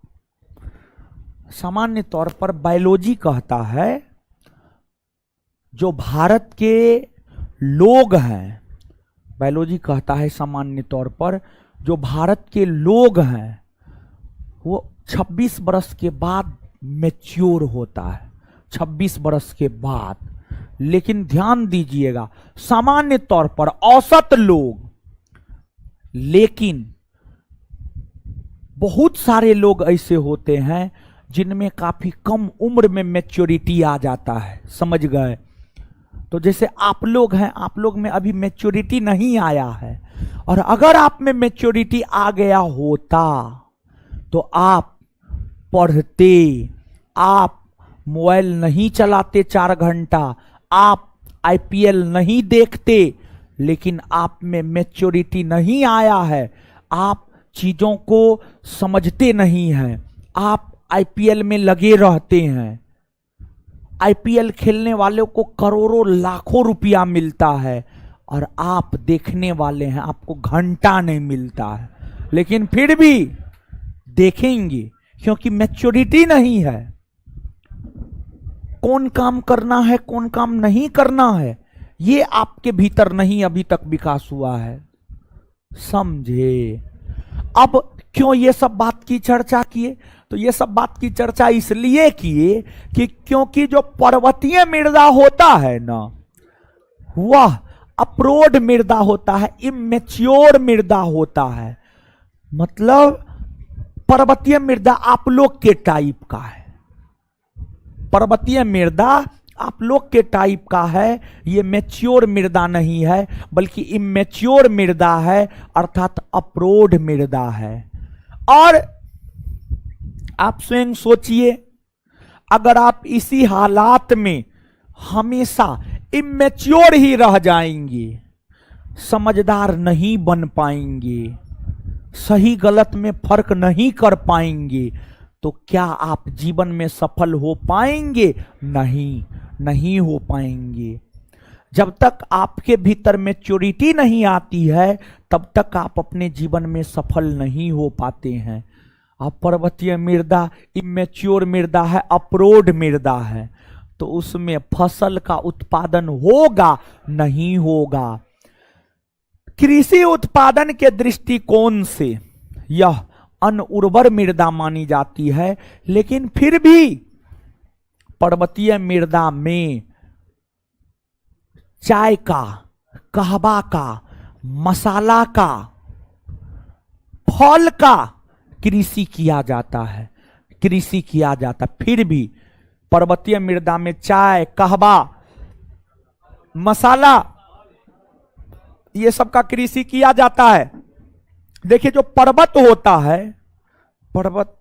सामान्य तौर पर बायोलॉजी कहता है जो भारत के लोग हैं, बायोलॉजी कहता है सामान्य तौर पर जो भारत के लोग हैं वो 26 बरस के बाद मैच्योर होता है, 26 बरस के बाद। लेकिन ध्यान दीजिएगा सामान्य तौर पर औसत लोग, लेकिन बहुत सारे लोग ऐसे होते हैं जिनमें काफी कम उम्र में मैच्योरिटी आ जाता है, समझ गए? तो जैसे आप लोग हैं, आप लोग में अभी मैच्योरिटी नहीं आया है, और अगर आप में मैच्योरिटी आ गया होता तो आप पढ़ते, आप मोबाइल नहीं चलाते 4 घंटा, आप आईपीएल नहीं देखते। लेकिन आप में मैच्योरिटी नहीं आया है, आप चीजों को समझते नहीं हैं, आप आईपीएल में लगे रहते हैं। आईपीएल खेलने वालों को करोड़ों लाखों रुपया मिलता है और आप देखने वाले हैं, आपको घंटा नहीं मिलता है, लेकिन फिर भी देखेंगे क्योंकि मैच्योरिटी नहीं है। कौन काम करना है कौन काम नहीं करना है ये आपके भीतर नहीं अभी तक विकास हुआ है, समझे? अब क्यों ये सब बात की चर्चा किए? तो ये सब बात की चर्चा इसलिए किए कि क्योंकि जो पर्वतीय मृदा होता है ना, वह अप्रोड मृदा होता है, इमैच्योर मृदा होता है। मतलब पर्वतीय मृदा आप लोग के टाइप का है, पर्वतीय मृदा आप लोग के टाइप का है। ये मैच्योर मृदा नहीं है बल्कि इमैच्योर मृदा है, अर्थात अप्रोड मृदा है। और आप स्वयं सोचिए, अगर आप इसी हालात में हमेशा इमैच्योर ही रह जाएंगे, समझदार नहीं बन पाएंगे, सही गलत में फर्क नहीं कर पाएंगे, तो क्या आप जीवन में सफल हो पाएंगे? नहीं, नहीं हो पाएंगे। जब तक आपके भीतर मैच्योरिटी नहीं आती है तब तक आप अपने जीवन में सफल नहीं हो पाते हैं। अब पर्वतीय मृदा इमैच्योर मृदा है, अप्रोड मृदा है, तो उसमें फसल का उत्पादन होगा नहीं होगा। कृषि उत्पादन के दृष्टिकोण से यह अनउर्वर मृदा मानी जाती है, लेकिन फिर भी पर्वतीय मृदा में चाय का, कहवा का, मसाला का, फल का कृषि किया जाता है, कृषि किया जाता। फिर भी पर्वतीय मृदा में चाय, कहवा, मसाला, ये सब का कृषि किया जाता है। देखिए जो पर्वत होता है, पर्वत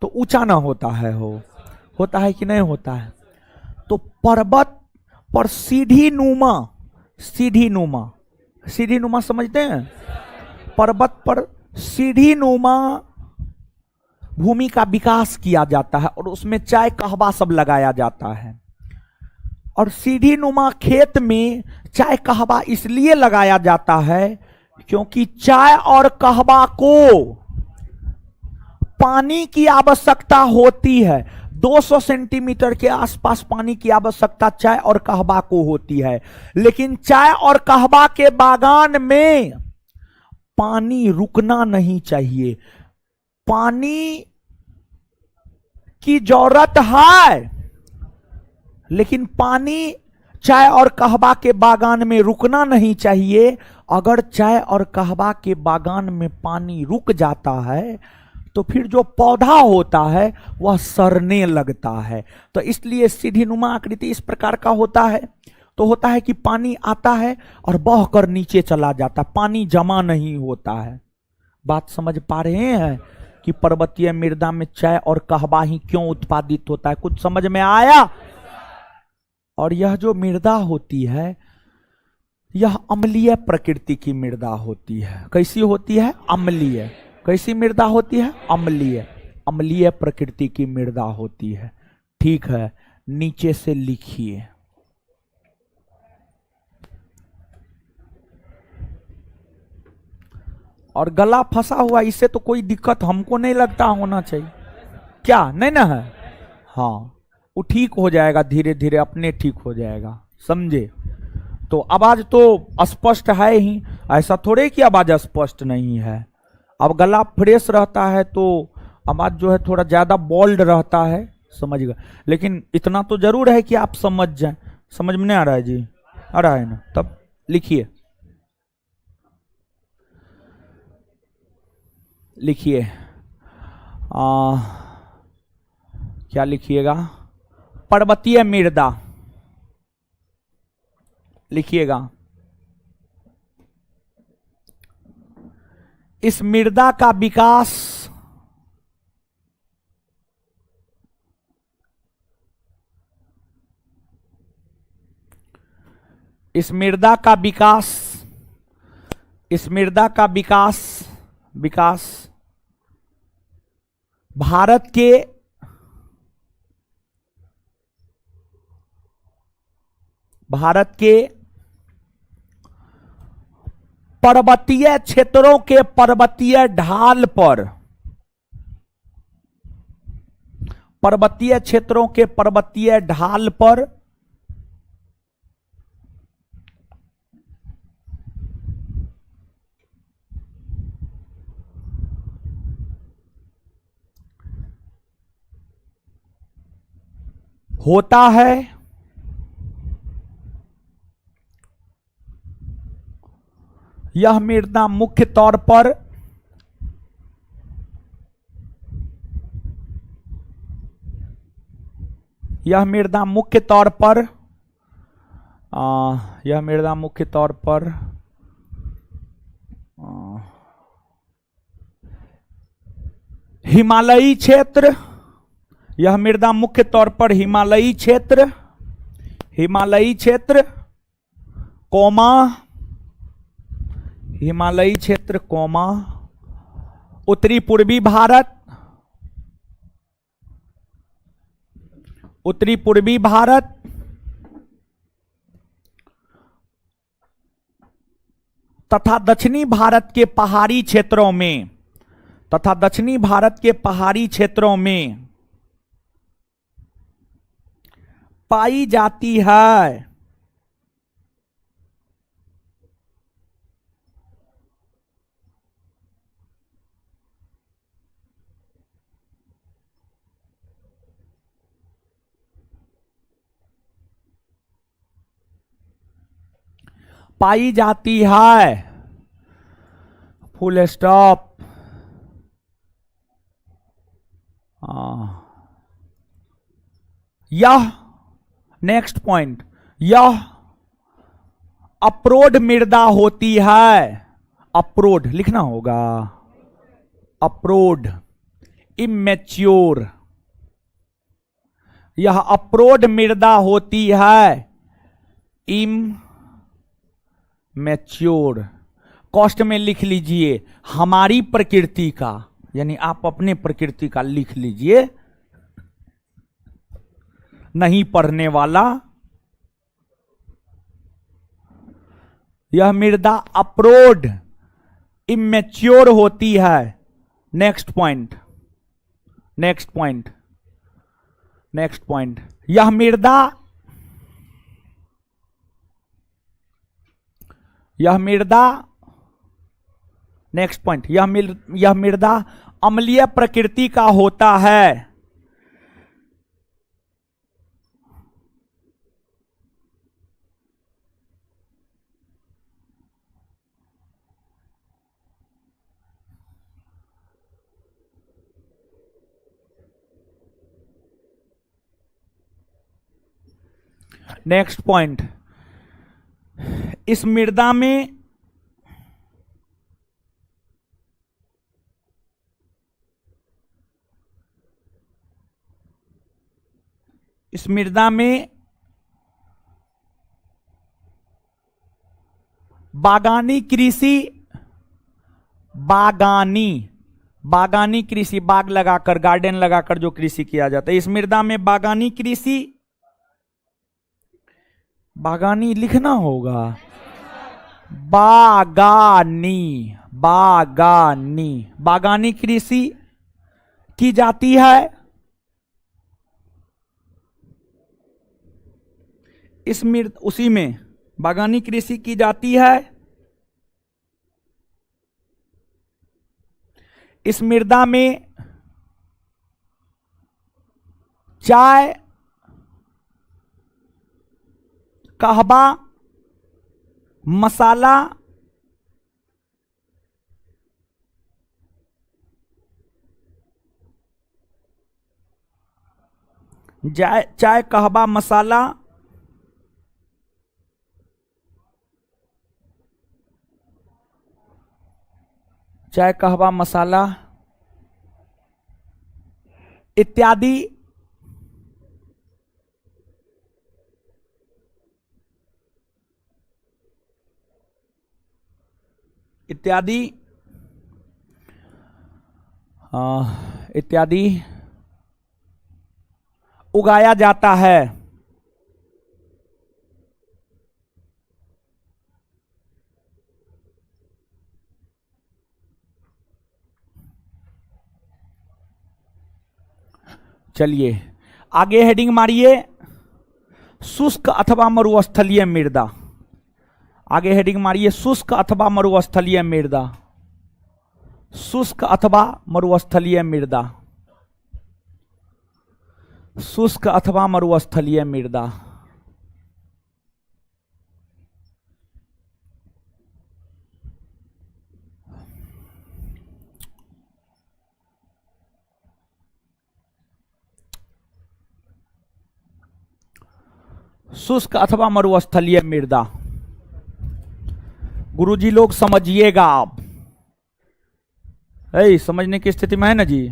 तो ऊंचा ना होता है, होता है कि नहीं होता है? तो पर्वत पर सीढ़ी नुमा, सीढ़ी नुमा, सीढ़ी नुमा समझते हैं? पर्वत पर सीढ़ी नुमा भूमि का विकास किया जाता है और उसमें चाय कहवा सब लगाया जाता है। और सीढ़ी नुमा खेत में चाय कहवा इसलिए लगाया जाता है क्योंकि चाय और कहवा को पानी की आवश्यकता होती है। 200 सेंटीमीटर के आसपास पानी की आवश्यकता चाय और कहवा को होती है, लेकिन चाय और कहवा के बागान में पानी रुकना नहीं चाहिए। पानी की जरूरत है, लेकिन पानी चाय और कहवा के बागान में रुकना नहीं चाहिए। अगर चाय और कहवा के बागान में पानी रुक जाता है तो फिर जो पौधा होता है वह सड़ने लगता है। तो इसलिए सीढ़ी नुमा आकृति इस प्रकार का होता है। तो होता है कि पानी आता है और बहकर नीचे चला जाता है, पानी जमा नहीं होता है। बात समझ पा रहे हैं कि पर्वतीय मृदा में चाय और कहवा ही क्यों उत्पादित होता है? कुछ समझ में आया? और यह जो मृदा होती है यह अम्लीय प्रकृति की मृदा होती है। कैसी होती है? अम्लीय। कैसी मृदा होती है? अम्लीय। अम्लीय प्रकृति की मृदा होती है। ठीक है, नीचे से लिखिए। और गला फंसा हुआ, इससे तो कोई दिक्कत हमको नहीं लगता होना चाहिए। क्या नहीं ना है? हाँ, वो ठीक हो जाएगा, धीरे धीरे अपने ठीक हो जाएगा, समझे? तो आवाज तो स्पष्ट है ही, ऐसा थोड़े कि आवाज स्पष्ट नहीं है। अब गला फ्रेश रहता है तो आवाज जो है थोड़ा ज्यादा बोल्ड रहता है, समझ गए? लेकिन इतना तो जरूर है कि आप समझ जाएं। समझ में नहीं आ रहा है जी? आ रहा है ना? तब लिखिए, लिखिए। क्या लिखिएगा? पर्वतीय मृदा लिखिएगा। इस मृदा का विकास इस मृदा का विकास इस मृदा का विकास भारत के पर्वतीय क्षेत्रों के पर्वतीय ढाल पर होता है। यह मृदा मुख्य तौर पर हिमालयी क्षेत्र कौमा उत्तरी पूर्वी भारत तथा दक्षिणी भारत के पहाड़ी क्षेत्रों में पाई जाती है। Full stop. यह नेक्स्ट पॉइंट, यह अप्रोड मृदा होती है। अप्रोड लिखना होगा, अप्रोड, इमेच्योर। यह अप्रोड मृदा होती है, इमेच्योर। कॉस्ट में लिख लीजिए, हमारी प्रकृति का, यानी आप अपने प्रकृति का लिख लीजिए। नहीं पढ़ने वाला, यह मृदा अप्रोड इमेच्योर होती है। Next point, next point, next point. यह मृदा, यह मृदा, नेक्स्ट पॉइंट, यह मृदा अम्लीय प्रकृति का होता है। नेक्स्ट पॉइंट, इस मृदा में बागानी कृषि, बागानी कृषि, बाग लगाकर, गार्डन लगाकर जो कृषि किया जाता है, इस मृदा में बागानी कृषि, बागानी लिखना होगा, बागानी, बागानी, बागानी कृषि की जाती है। इस उसी में बागानी कृषि की जाती है। इस मृदा में चाय, कहवा, मसाला, चाय, कहवा, मसाला, चाय, कहवा, मसाला इत्यादि इत्यादि इत्यादि उगाया जाता है। चलिए आगे हेडिंग मारिए, शुष्क अथवा मरुस्थलीय मृदा। आगे हेडिंग मारिए, शुष्क अथवा मरुस्थलीय मृदा, शुष्क अथवा मरुस्थलीय मृदा, शुष्क अथवा मरुस्थलीय मृदा। शुष्क अथवा मरुस्थलीय मृदा, गुरुजी लोग समझिएगा आप, समझने की स्थिति में है ना जी?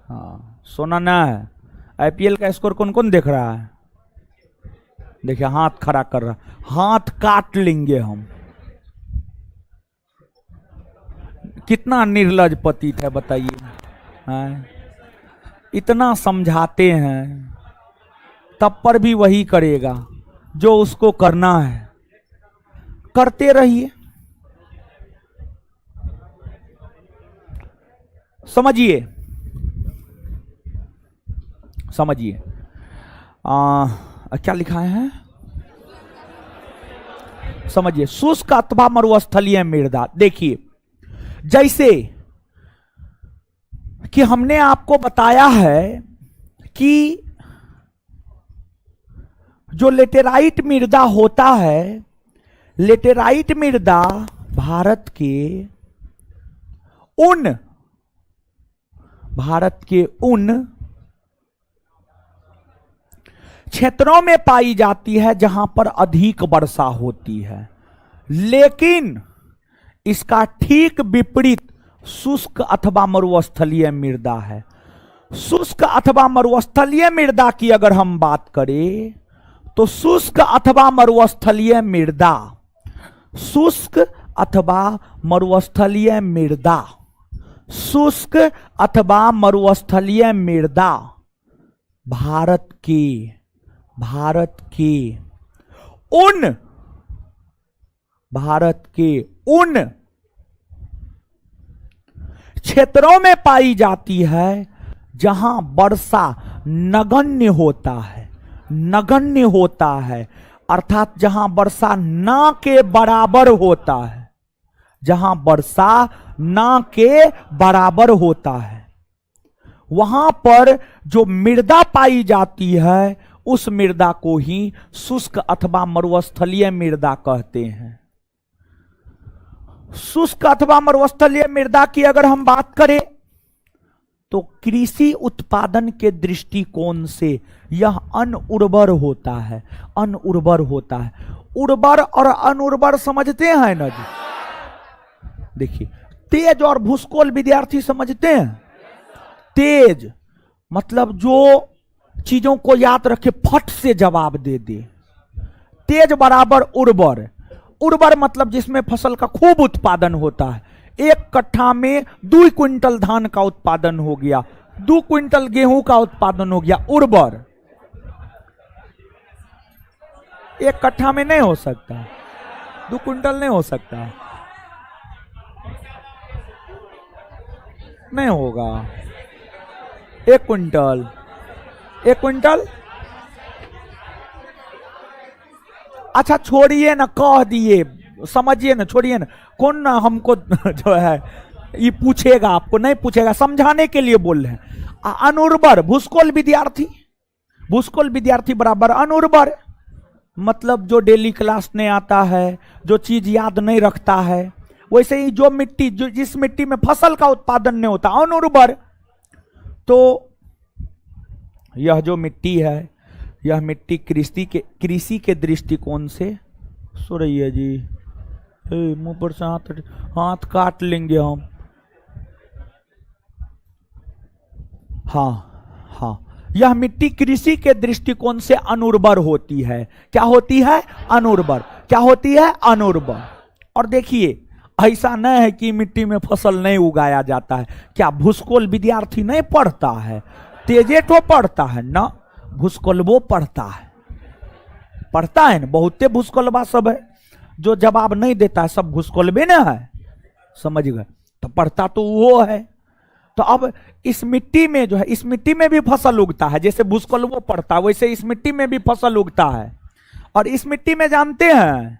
हाँ, सोना ना है। आईपीएल का स्कोर कौन कौन देख रहा है? देखिए हाथ खड़ा कर रहा, हाथ काट लेंगे हम। कितना निर्लज पतित है बताइए, इतना समझाते हैं तब पर भी वही करेगा जो उसको करना है। करते रहिए, समझिए, समझिए। क्या लिखा है? समझिए, शुष्क अथवा मरुस्थलीय मृदा। देखिए जैसे कि हमने आपको बताया है कि जो लेटेराइट मृदा होता है, लेटेराइट मृदा भारत के उन क्षेत्रों में पाई जाती है जहां पर अधिक वर्षा होती है, लेकिन इसका ठीक विपरीत शुष्क अथवा मरुस्थलीय मृदा है। शुष्क अथवा मरुस्थलीय मृदा की अगर हम बात करें तो शुष्क अथवा मरुस्थलीय मृदा, शुष्क अथवा मरुस्थलीय मृदा शुष्क अथवा मरुस्थलीय मृदा भारत के उन क्षेत्रों में पाई जाती है जहां वर्षा नगण्य होता है, अर्थात जहां वर्षा ना के बराबर होता है, जहां वर्षा ना के बराबर होता है, वहां पर जो मृदा पाई जाती है उस मृदा को ही शुष्क अथवा मरुस्थलीय मृदा कहते हैं। शुष्क अथवा मरुस्थलीय मृदा की अगर हम बात करें तो कृषि उत्पादन के दृष्टिकोण से यह अनउर्वर होता है। उर्वर और अनउर्वर समझते हैं ना जी? देखिए, तेज और भूस्कोल विद्यार्थी समझते हैं। तेज मतलब जो चीजों को याद रखे, फट से जवाब दे दे। तेज बराबर उर्वर। उर्वर मतलब जिसमें फसल का खूब उत्पादन होता है। 1 कट्ठा में 2 क्विंटल धान का उत्पादन हो गया, 2 क्विंटल गेहूं का उत्पादन हो गया, उर्वर। 1 कट्ठा में नहीं हो सकता, 2 क्विंटल नहीं हो सकता, नहीं होगा। 1 क्विंटल, 1 क्विंटल। अच्छा छोड़िए ना, कह दिए, समझिए ना, छोड़िए ना। कौन ना हमको जो है ये पूछेगा, आपको नहीं पूछेगा, समझाने के लिए बोल रहे हैं। अनउर्वर भूस्कोल विद्यार्थी बराबर अनउर्वर, मतलब जो डेली क्लास नहीं आता है, जो चीज याद नहीं रखता है। वैसे ही जिस मिट्टी में फसल का उत्पादन नहीं होता, अनउर्वर। तो यह जो मिट्टी है, यह मिट्टी कृषि के दृष्टिकोण से, सो रही है जी, मुंह पर से हाथ काट लेंगे हम। हाँ, यह मिट्टी कृषि के दृष्टिकोण से अनउर्वर होती है। क्या होती है? अनउर्वर। क्या होती है? अनउर्वर। और देखिए, ऐसा नहीं है कि मिट्टी में फसल नहीं उगाया जाता है। क्या भूस्कोल विद्यार्थी नहीं पढ़ता है? तेजे तो पढ़ता है ना, भूस्कोलबो पढ़ता है ना। बहुते भूस्कोलबा सब है जो जवाब नहीं देता है, सब भूस्कोलबे ना है, समझ गए? तो पढ़ता तो वो है। तो अब इस मिट्टी में जो है, इस मिट्टी में भी फसल उगता है, जैसे भूस्कोलबो पढ़ता है वैसे इस मिट्टी में भी फसल उगता है। और इस मिट्टी में जानते हैं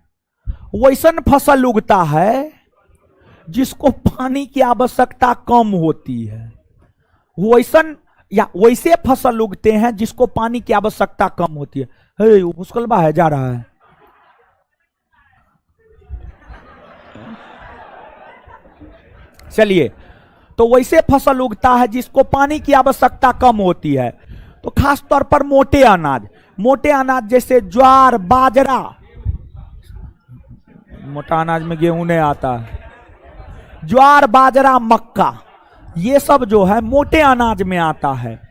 वैसन फसल उगता है जिसको पानी की आवश्यकता कम होती है। वैसे फसल उगते हैं जिसको पानी की आवश्यकता कम होती है। वो भूस्कोलबा है, जा रहा है। चलिए, तो वैसे फसल उगता है जिसको पानी की आवश्यकता कम होती है। तो खास तौर पर मोटे अनाज जैसे ज्वार, बाजरा, मोटा अनाज में गेहूं नहीं आता है, ज्वार, बाजरा, मक्का, ये सब जो है मोटे अनाज में आता है।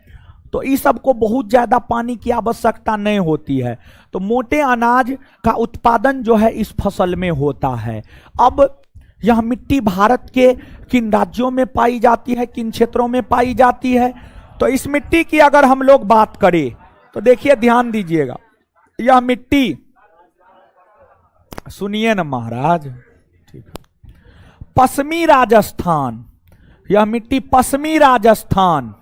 तो इस सब को बहुत ज्यादा पानी की आवश्यकता नहीं होती है। तो मोटे अनाज का उत्पादन जो है इस फसल में होता है। अब यह मिट्टी भारत के किन राज्यों में पाई जाती है, किन क्षेत्रों में पाई जाती है? तो इस मिट्टी की अगर हम लोग बात करें तो देखिए, ध्यान दीजिएगा, यह मिट्टी, सुनिए ना महाराज, पश्चिमी राजस्थान, यह मिट्टी पश्चिमी राजस्थान,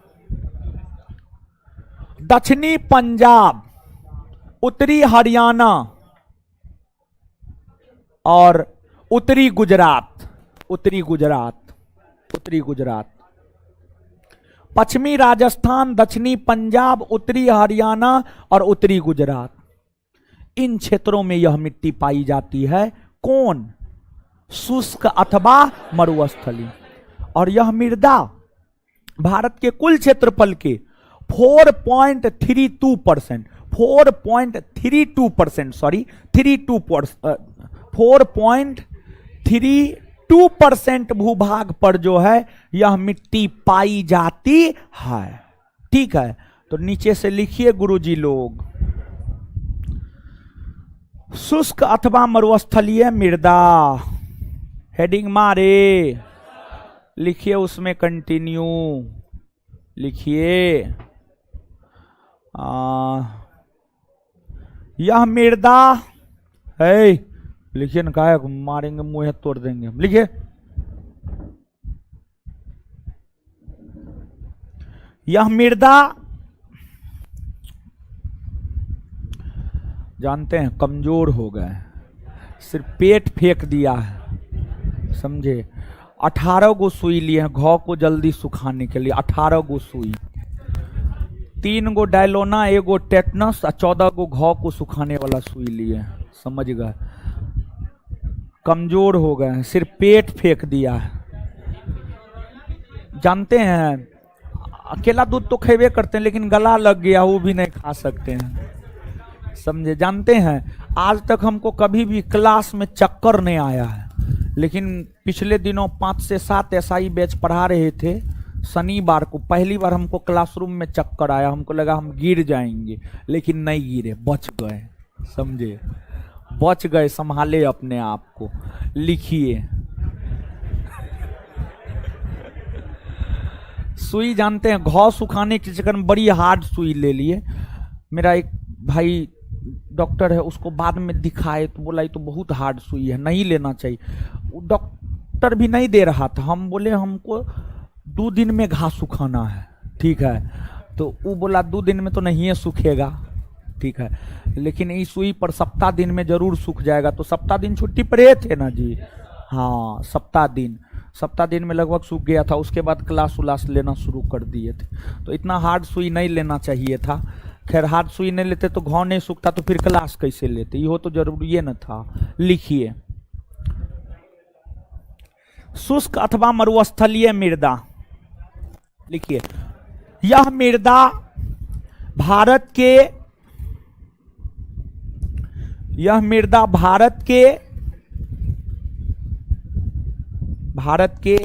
दक्षिणी पंजाब, उत्तरी हरियाणा और उत्तरी गुजरात, पश्चिमी राजस्थान, दक्षिणी पंजाब, उत्तरी हरियाणा और उत्तरी गुजरात, इन क्षेत्रों में यह मिट्टी पाई जाती है। कौन? शुष्क अथवा मरुस्थली। और यह मृदा भारत के कुल क्षेत्रफल के 4.32%, 4.32% भूभाग पर जो है यह मिट्टी पाई जाती है। ठीक है, तो नीचे से लिखिए गुरुजी लोग, शुष्क अथवा मरुस्थलीय मृदा, हेडिंग मारे। लिखिए उसमें कंटिन्यू, लिखिए यह मृदा है, लिखिए ना, काहे मारेंगे मुंह तोड़ देंगे। लिखिए यह मृदा, जानते हैं कमजोर हो गए, सिर्फ पेट फेंक दिया है, समझे। 18 गो सुई लिए हैं घाव को जल्दी सुखाने के लिए, 18 गो सुई, 3 गो डायलोना, 1 गो टेटनस और 14 गो घाव को सुखाने वाला सुई लिए हैं, समझ गए। कमजोर हो गए हैं, सिर्फ पेट फेंक दिया है। जानते हैं अकेला दूध तो खेबे करते हैं, लेकिन गला लग गया वो भी नहीं खा सकते हैं, समझे। जानते हैं आज तक हमको कभी भी क्लास में चक्कर नहीं आया है, लेकिन पिछले दिनों 5 से 7 एसआई बैच पढ़ा रहे थे, शनिवार को पहली बार हमको क्लासरूम में चक्कर आया, हमको लगा हम गिर जाएंगे, लेकिन नहीं गिरे, बच गए, समझे, बच गए, संभाले अपने आप को। लिखिए सुई, जानते हैं घाव सुखाने के चक्कर में बड़ी हार्ड सुई ले लिए। मेरा एक भाई डॉक्टर है, उसको बाद में दिखाए तो बोला ये तो बहुत हार्ड सुई है, नहीं लेना चाहिए। डॉक्टर भी नहीं दे रहा था, हम बोले हमको 2 दिन में घाव सुखाना है, ठीक है। तो वो बोला 2 दिन में तो नहीं है सूखेगा, ठीक है, लेकिन इस सुई पर सप्ताह दिन में जरूर सूख जाएगा। तो सप्ताह दिन छुट्टी पर थे ना जी, हाँ सप्ताह दिन में लगभग सूख गया था। उसके बाद क्लास उलास लेना शुरू कर दिए थे। तो इतना हार्ड सुई नहीं लेना चाहिए था। खैर हार्ड सुई नहीं लेते तो घाव नहीं सूखता, तो फिर क्लास कैसे लेते, ये तो जरूरी न था। लिखिए शुष्क अथवा मरुस्थलीय मृदा, लिखिए यह मृदा भारत के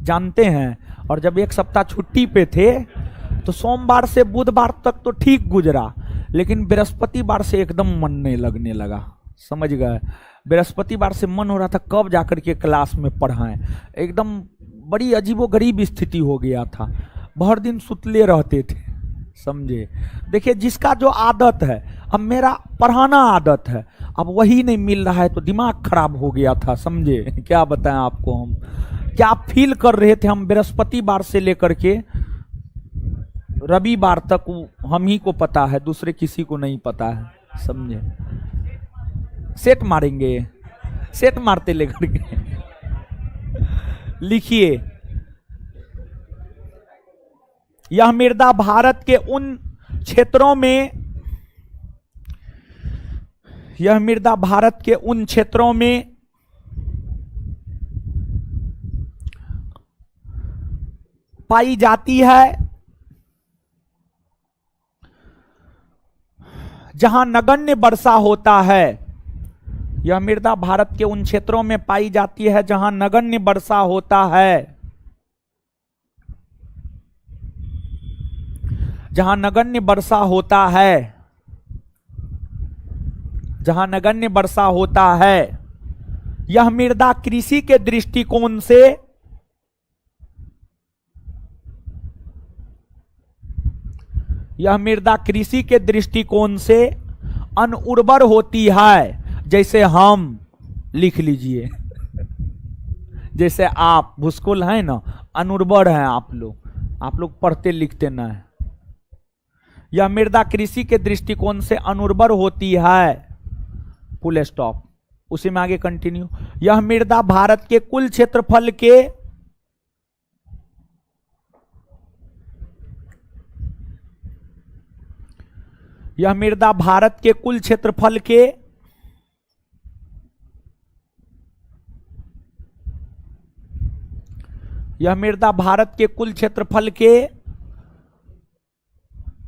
जानते हैं। और जब 1 सप्ताह छुट्टी पे थे तो सोमवार से बुधवार तक तो ठीक गुजरा, लेकिन बृहस्पतिवार से एकदम मन नहीं लगने लगा, समझ गए। बृहस्पतिवार से मन हो रहा था कब जाकर के क्लास में पढ़ाएं, एकदम बड़ी अजीबोगरीब स्थिति हो गया था, भर दिन सुतले रहते थे, समझे। देखिए जिसका जो आदत है, अब मेरा पढ़ाना आदत है, अब वही नहीं मिल रहा है तो दिमाग खराब हो गया था, समझे। क्या बताएं आपको हम क्या फील कर रहे थे। हम बृहस्पतिवार से लेकर के रविवार तक हम ही को पता है, दूसरे किसी को नहीं पता है, समझे। सेट मारेंगे, सेट मारते लेकर के। लिखिए यह मृदा भारत के उन क्षेत्रों में पाई जाती है जहां नगण्य वर्षा होता है। यह मृदा भारत के उन क्षेत्रों में पाई जाती है जहां नगण्य वर्षा होता है, जहां नगण्य वर्षा होता है, जहां नगण्य वर्षा होता है। यह मृदा कृषि के दृष्टिकोण से अनुर्वर होती है। जैसे हम, लिख लीजिए, जैसे आप भूस्कुल हैं ना, अनुर्वर हैं आप लोग पढ़ते लिखते ना है। यह मृदा कृषि के दृष्टिकोण से अनुर्वर होती है, फुल स्टॉप। उसी में आगे कंटिन्यू। यह मृदा भारत के कुल क्षेत्रफल के यह मृदा भारत के कुल क्षेत्रफल के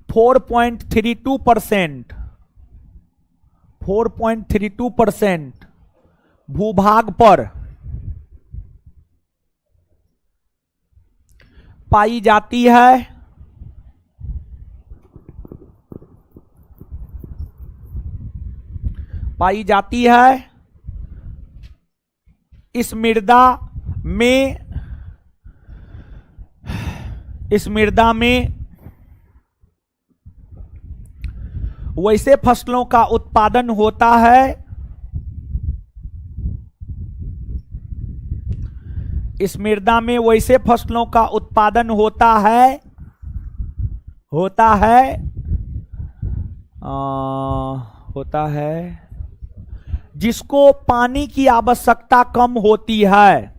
4.32% भूभाग पर पाई जाती है में इस मृदा में वैसे फसलों का उत्पादन होता है, इस मृदा में वैसे फसलों का उत्पादन होता है जिसको पानी की आवश्यकता कम होती है।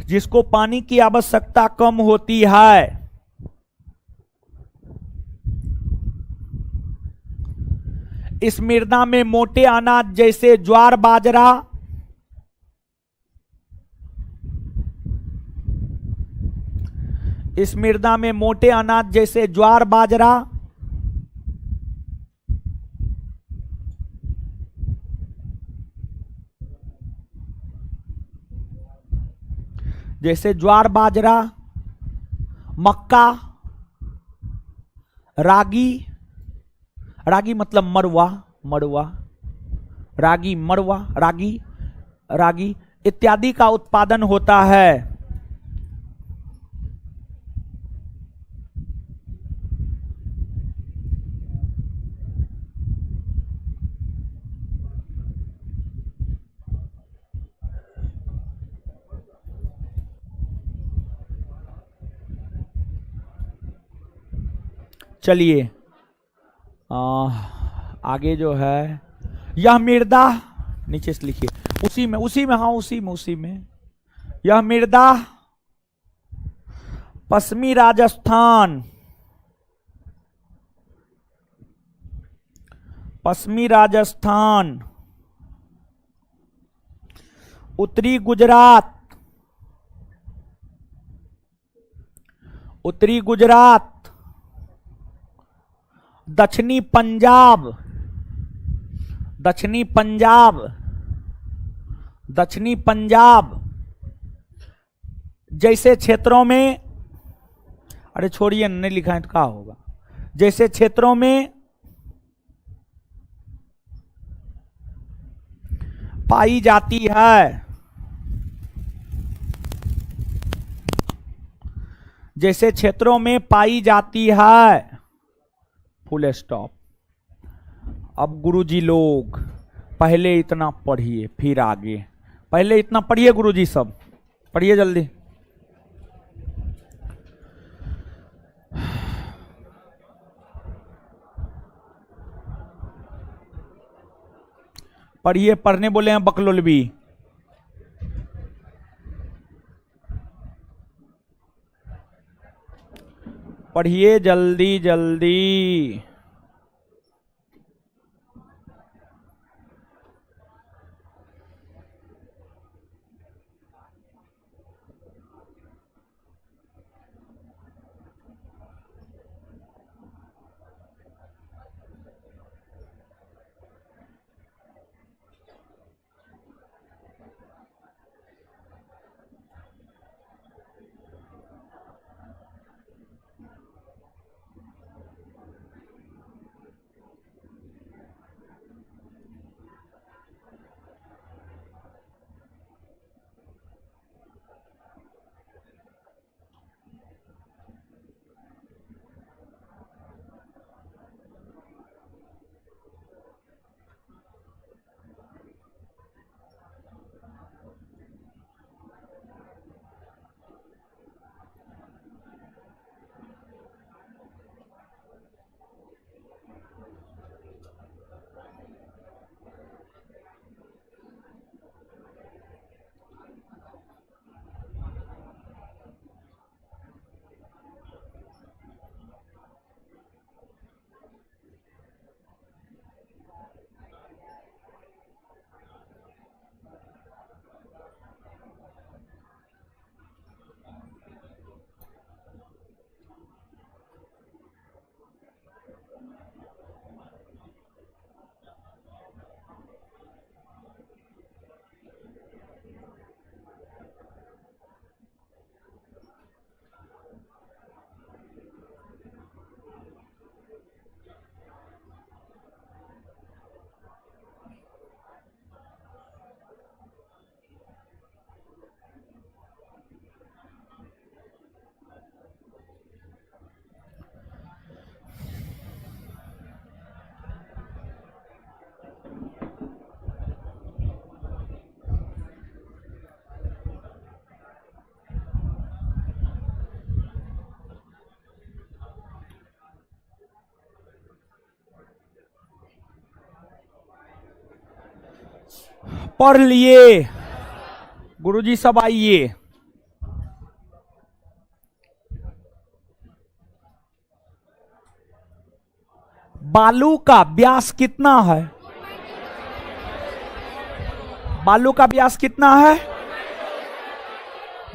जिसको पानी की आवश्यकता कम होती है। इस मृदा में मोटे अनाज जैसे ज्वार बाजरा, इस मृदा में मोटे अनाज जैसे ज्वार बाजरा, मक्का, रागी, रागी मतलब रागी इत्यादि का उत्पादन होता है। चलिए आगे जो है, यह मृदा, नीचे से लिखिए, उसी में यह मृदा पश्चिमी राजस्थान, उत्तरी गुजरात, दक्षिणी पंजाब जैसे क्षेत्रों में, अरे छोड़िए नहीं लिखा है तो क्या होगा, जैसे क्षेत्रों में पाई जाती है, जैसे क्षेत्रों में पाई जाती है, फुल स्टॉप। अब गुरुजी लोग पहले इतना पढ़िए फिर आगे, पहले इतना पढ़िए गुरुजी, सब पढ़िए जल्दी। पढ़िए, पढ़ने बोले हैं बकलोलवी। पढ़िए जल्दी जल्दी। पढ़ लिए। गुरुजी सब आइए। बालू का व्यास कितना है? बालू का व्यास कितना है?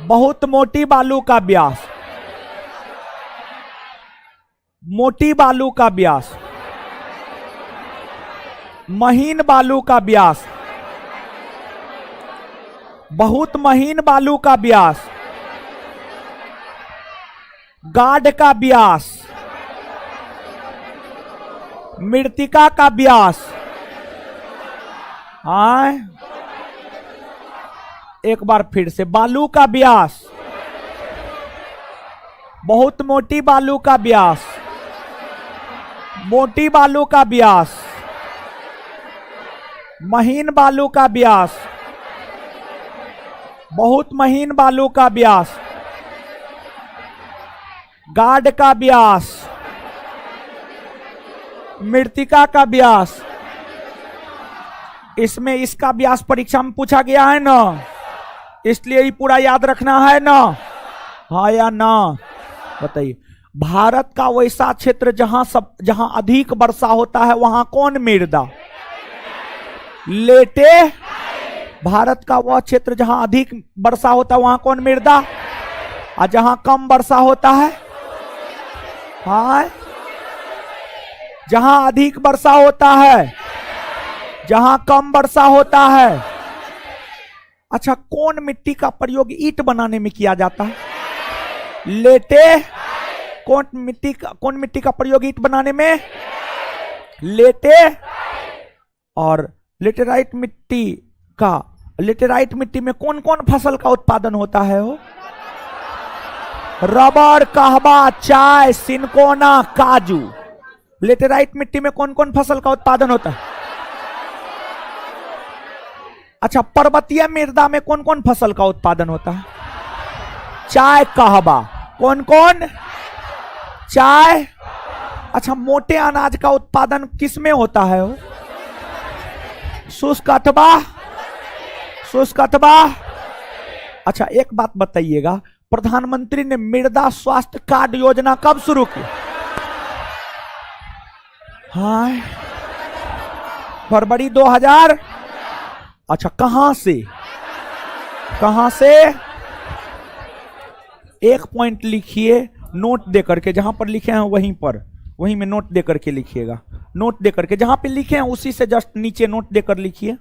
बहुत मोटी बालू का व्यास, मोटी बालू का व्यास, महीन बालू का व्यास, बहुत महीन बालू का व्यास, गाढ़ का व्यास, मृत्तिका का व्यास। आए एक बार फिर से, बालू का व्यास, बहुत मोटी बालू का व्यास, मोटी बालू का व्यास, महीन बालू का व्यास, बहुत महीन बालू का व्यास, गाढ़ का व्यास, मृत्तिका का व्यास। इसमें इसका व्यास परीक्षा में पूछा गया है ना, इसलिए ही पूरा याद रखना है ना, हाँ या ना? बताइए। भारत का वैसा क्षेत्र जहां अधिक वर्षा होता है वहां कौन मृदा? लेटे। भारत का वह क्षेत्र जहां अधिक वर्षा होता है वहां कौन मृदा? और जहां कम वर्षा होता है, हाँ, जहां अधिक वर्षा होता है, जहां कम वर्षा होता है। अच्छा, कौन मिट्टी का प्रयोग ईंट बनाने में किया जाता है? लेटे। कौन मिट्टी का प्रयोग ईंट बनाने में? लेटे। और लेटेराइट मिट्टी में कौन कौन फसल का उत्पादन होता है? हो रबर, कहवा, चाय, सिनकोना, काजू। लेटेराइट मिट्टी में कौन कौन फसल का उत्पादन होता है? अच्छा, पर्वतीय मृदा में कौन कौन फसल का उत्पादन होता है? चाय, कहवा। कौन कौन? चाय। अच्छा, मोटे अनाज का उत्पादन किस में होता है? हो शुष्क अथवा शुष्क अथवा। अच्छा, एक बात बताइएगा, प्रधानमंत्री ने मृदा स्वास्थ्य कार्ड योजना कब शुरू की? हाँ, फरवरी 2000। अच्छा, कहां से? कहां से? एक पॉइंट लिखिए नोट दे करके, जहां पर लिखे हैं वहीं में नोट दे करके लिखिएगा। नोट दे करके जहां पे लिखे हैं उसी से जस्ट नीचे नोट देकर लिखिए।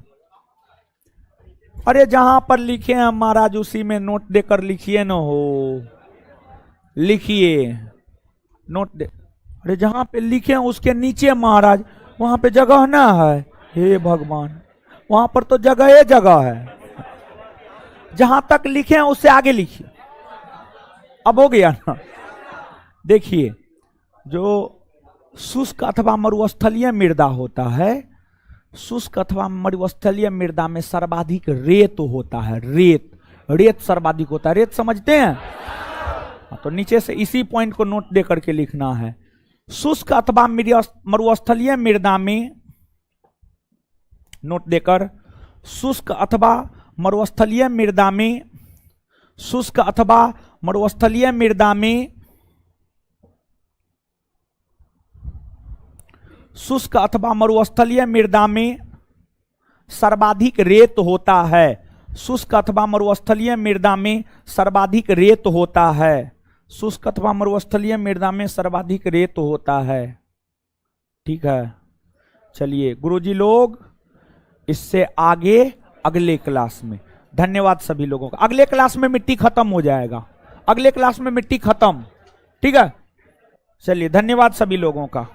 अरे जहां पर लिखे हैं महाराज उसी में नोट देकर लिखिए न हो, लिखिए नोट दे। अरे जहां पे लिखे हैं उसके नीचे महाराज, वहां पे जगह ना है? हे भगवान, वहां पर तो जगह है। जहां तक लिखे हैं उससे आगे लिखिए। अब हो गया ना? देखिए, जो शुष्क अथवा मरुस्थलीय मृदा होता है, शुष्क अथवा मरुस्थलीय मृदा में सर्वाधिक रेत होता है। रेत सर्वाधिक होता है। रेत समझते हैं? तो नीचे से इसी पॉइंट को नोट दे करके लिखना है। शुष्क अथवा मरुस्थलीय मृदा में, नोट देकर, शुष्क अथवा मरुस्थलीय मृदा में, शुष्क अथवा मरुस्थलीय मृदा में, शुष्क अथवा मरुस्थलीय मृदा में सर्वाधिक रेत होता है। शुष्क अथवा मरुस्थलीय मृदा में सर्वाधिक रेत होता है। शुष्क अथवा मरुस्थलीय मृदा में सर्वाधिक रेत होता है। ठीक है, चलिए गुरुजी लोग, इससे आगे अगले क्लास में। धन्यवाद सभी लोगों का। अगले क्लास में मिट्टी खत्म हो जाएगा, अगले क्लास में मिट्टी खत्म। ठीक है, चलिए धन्यवाद सभी लोगों का।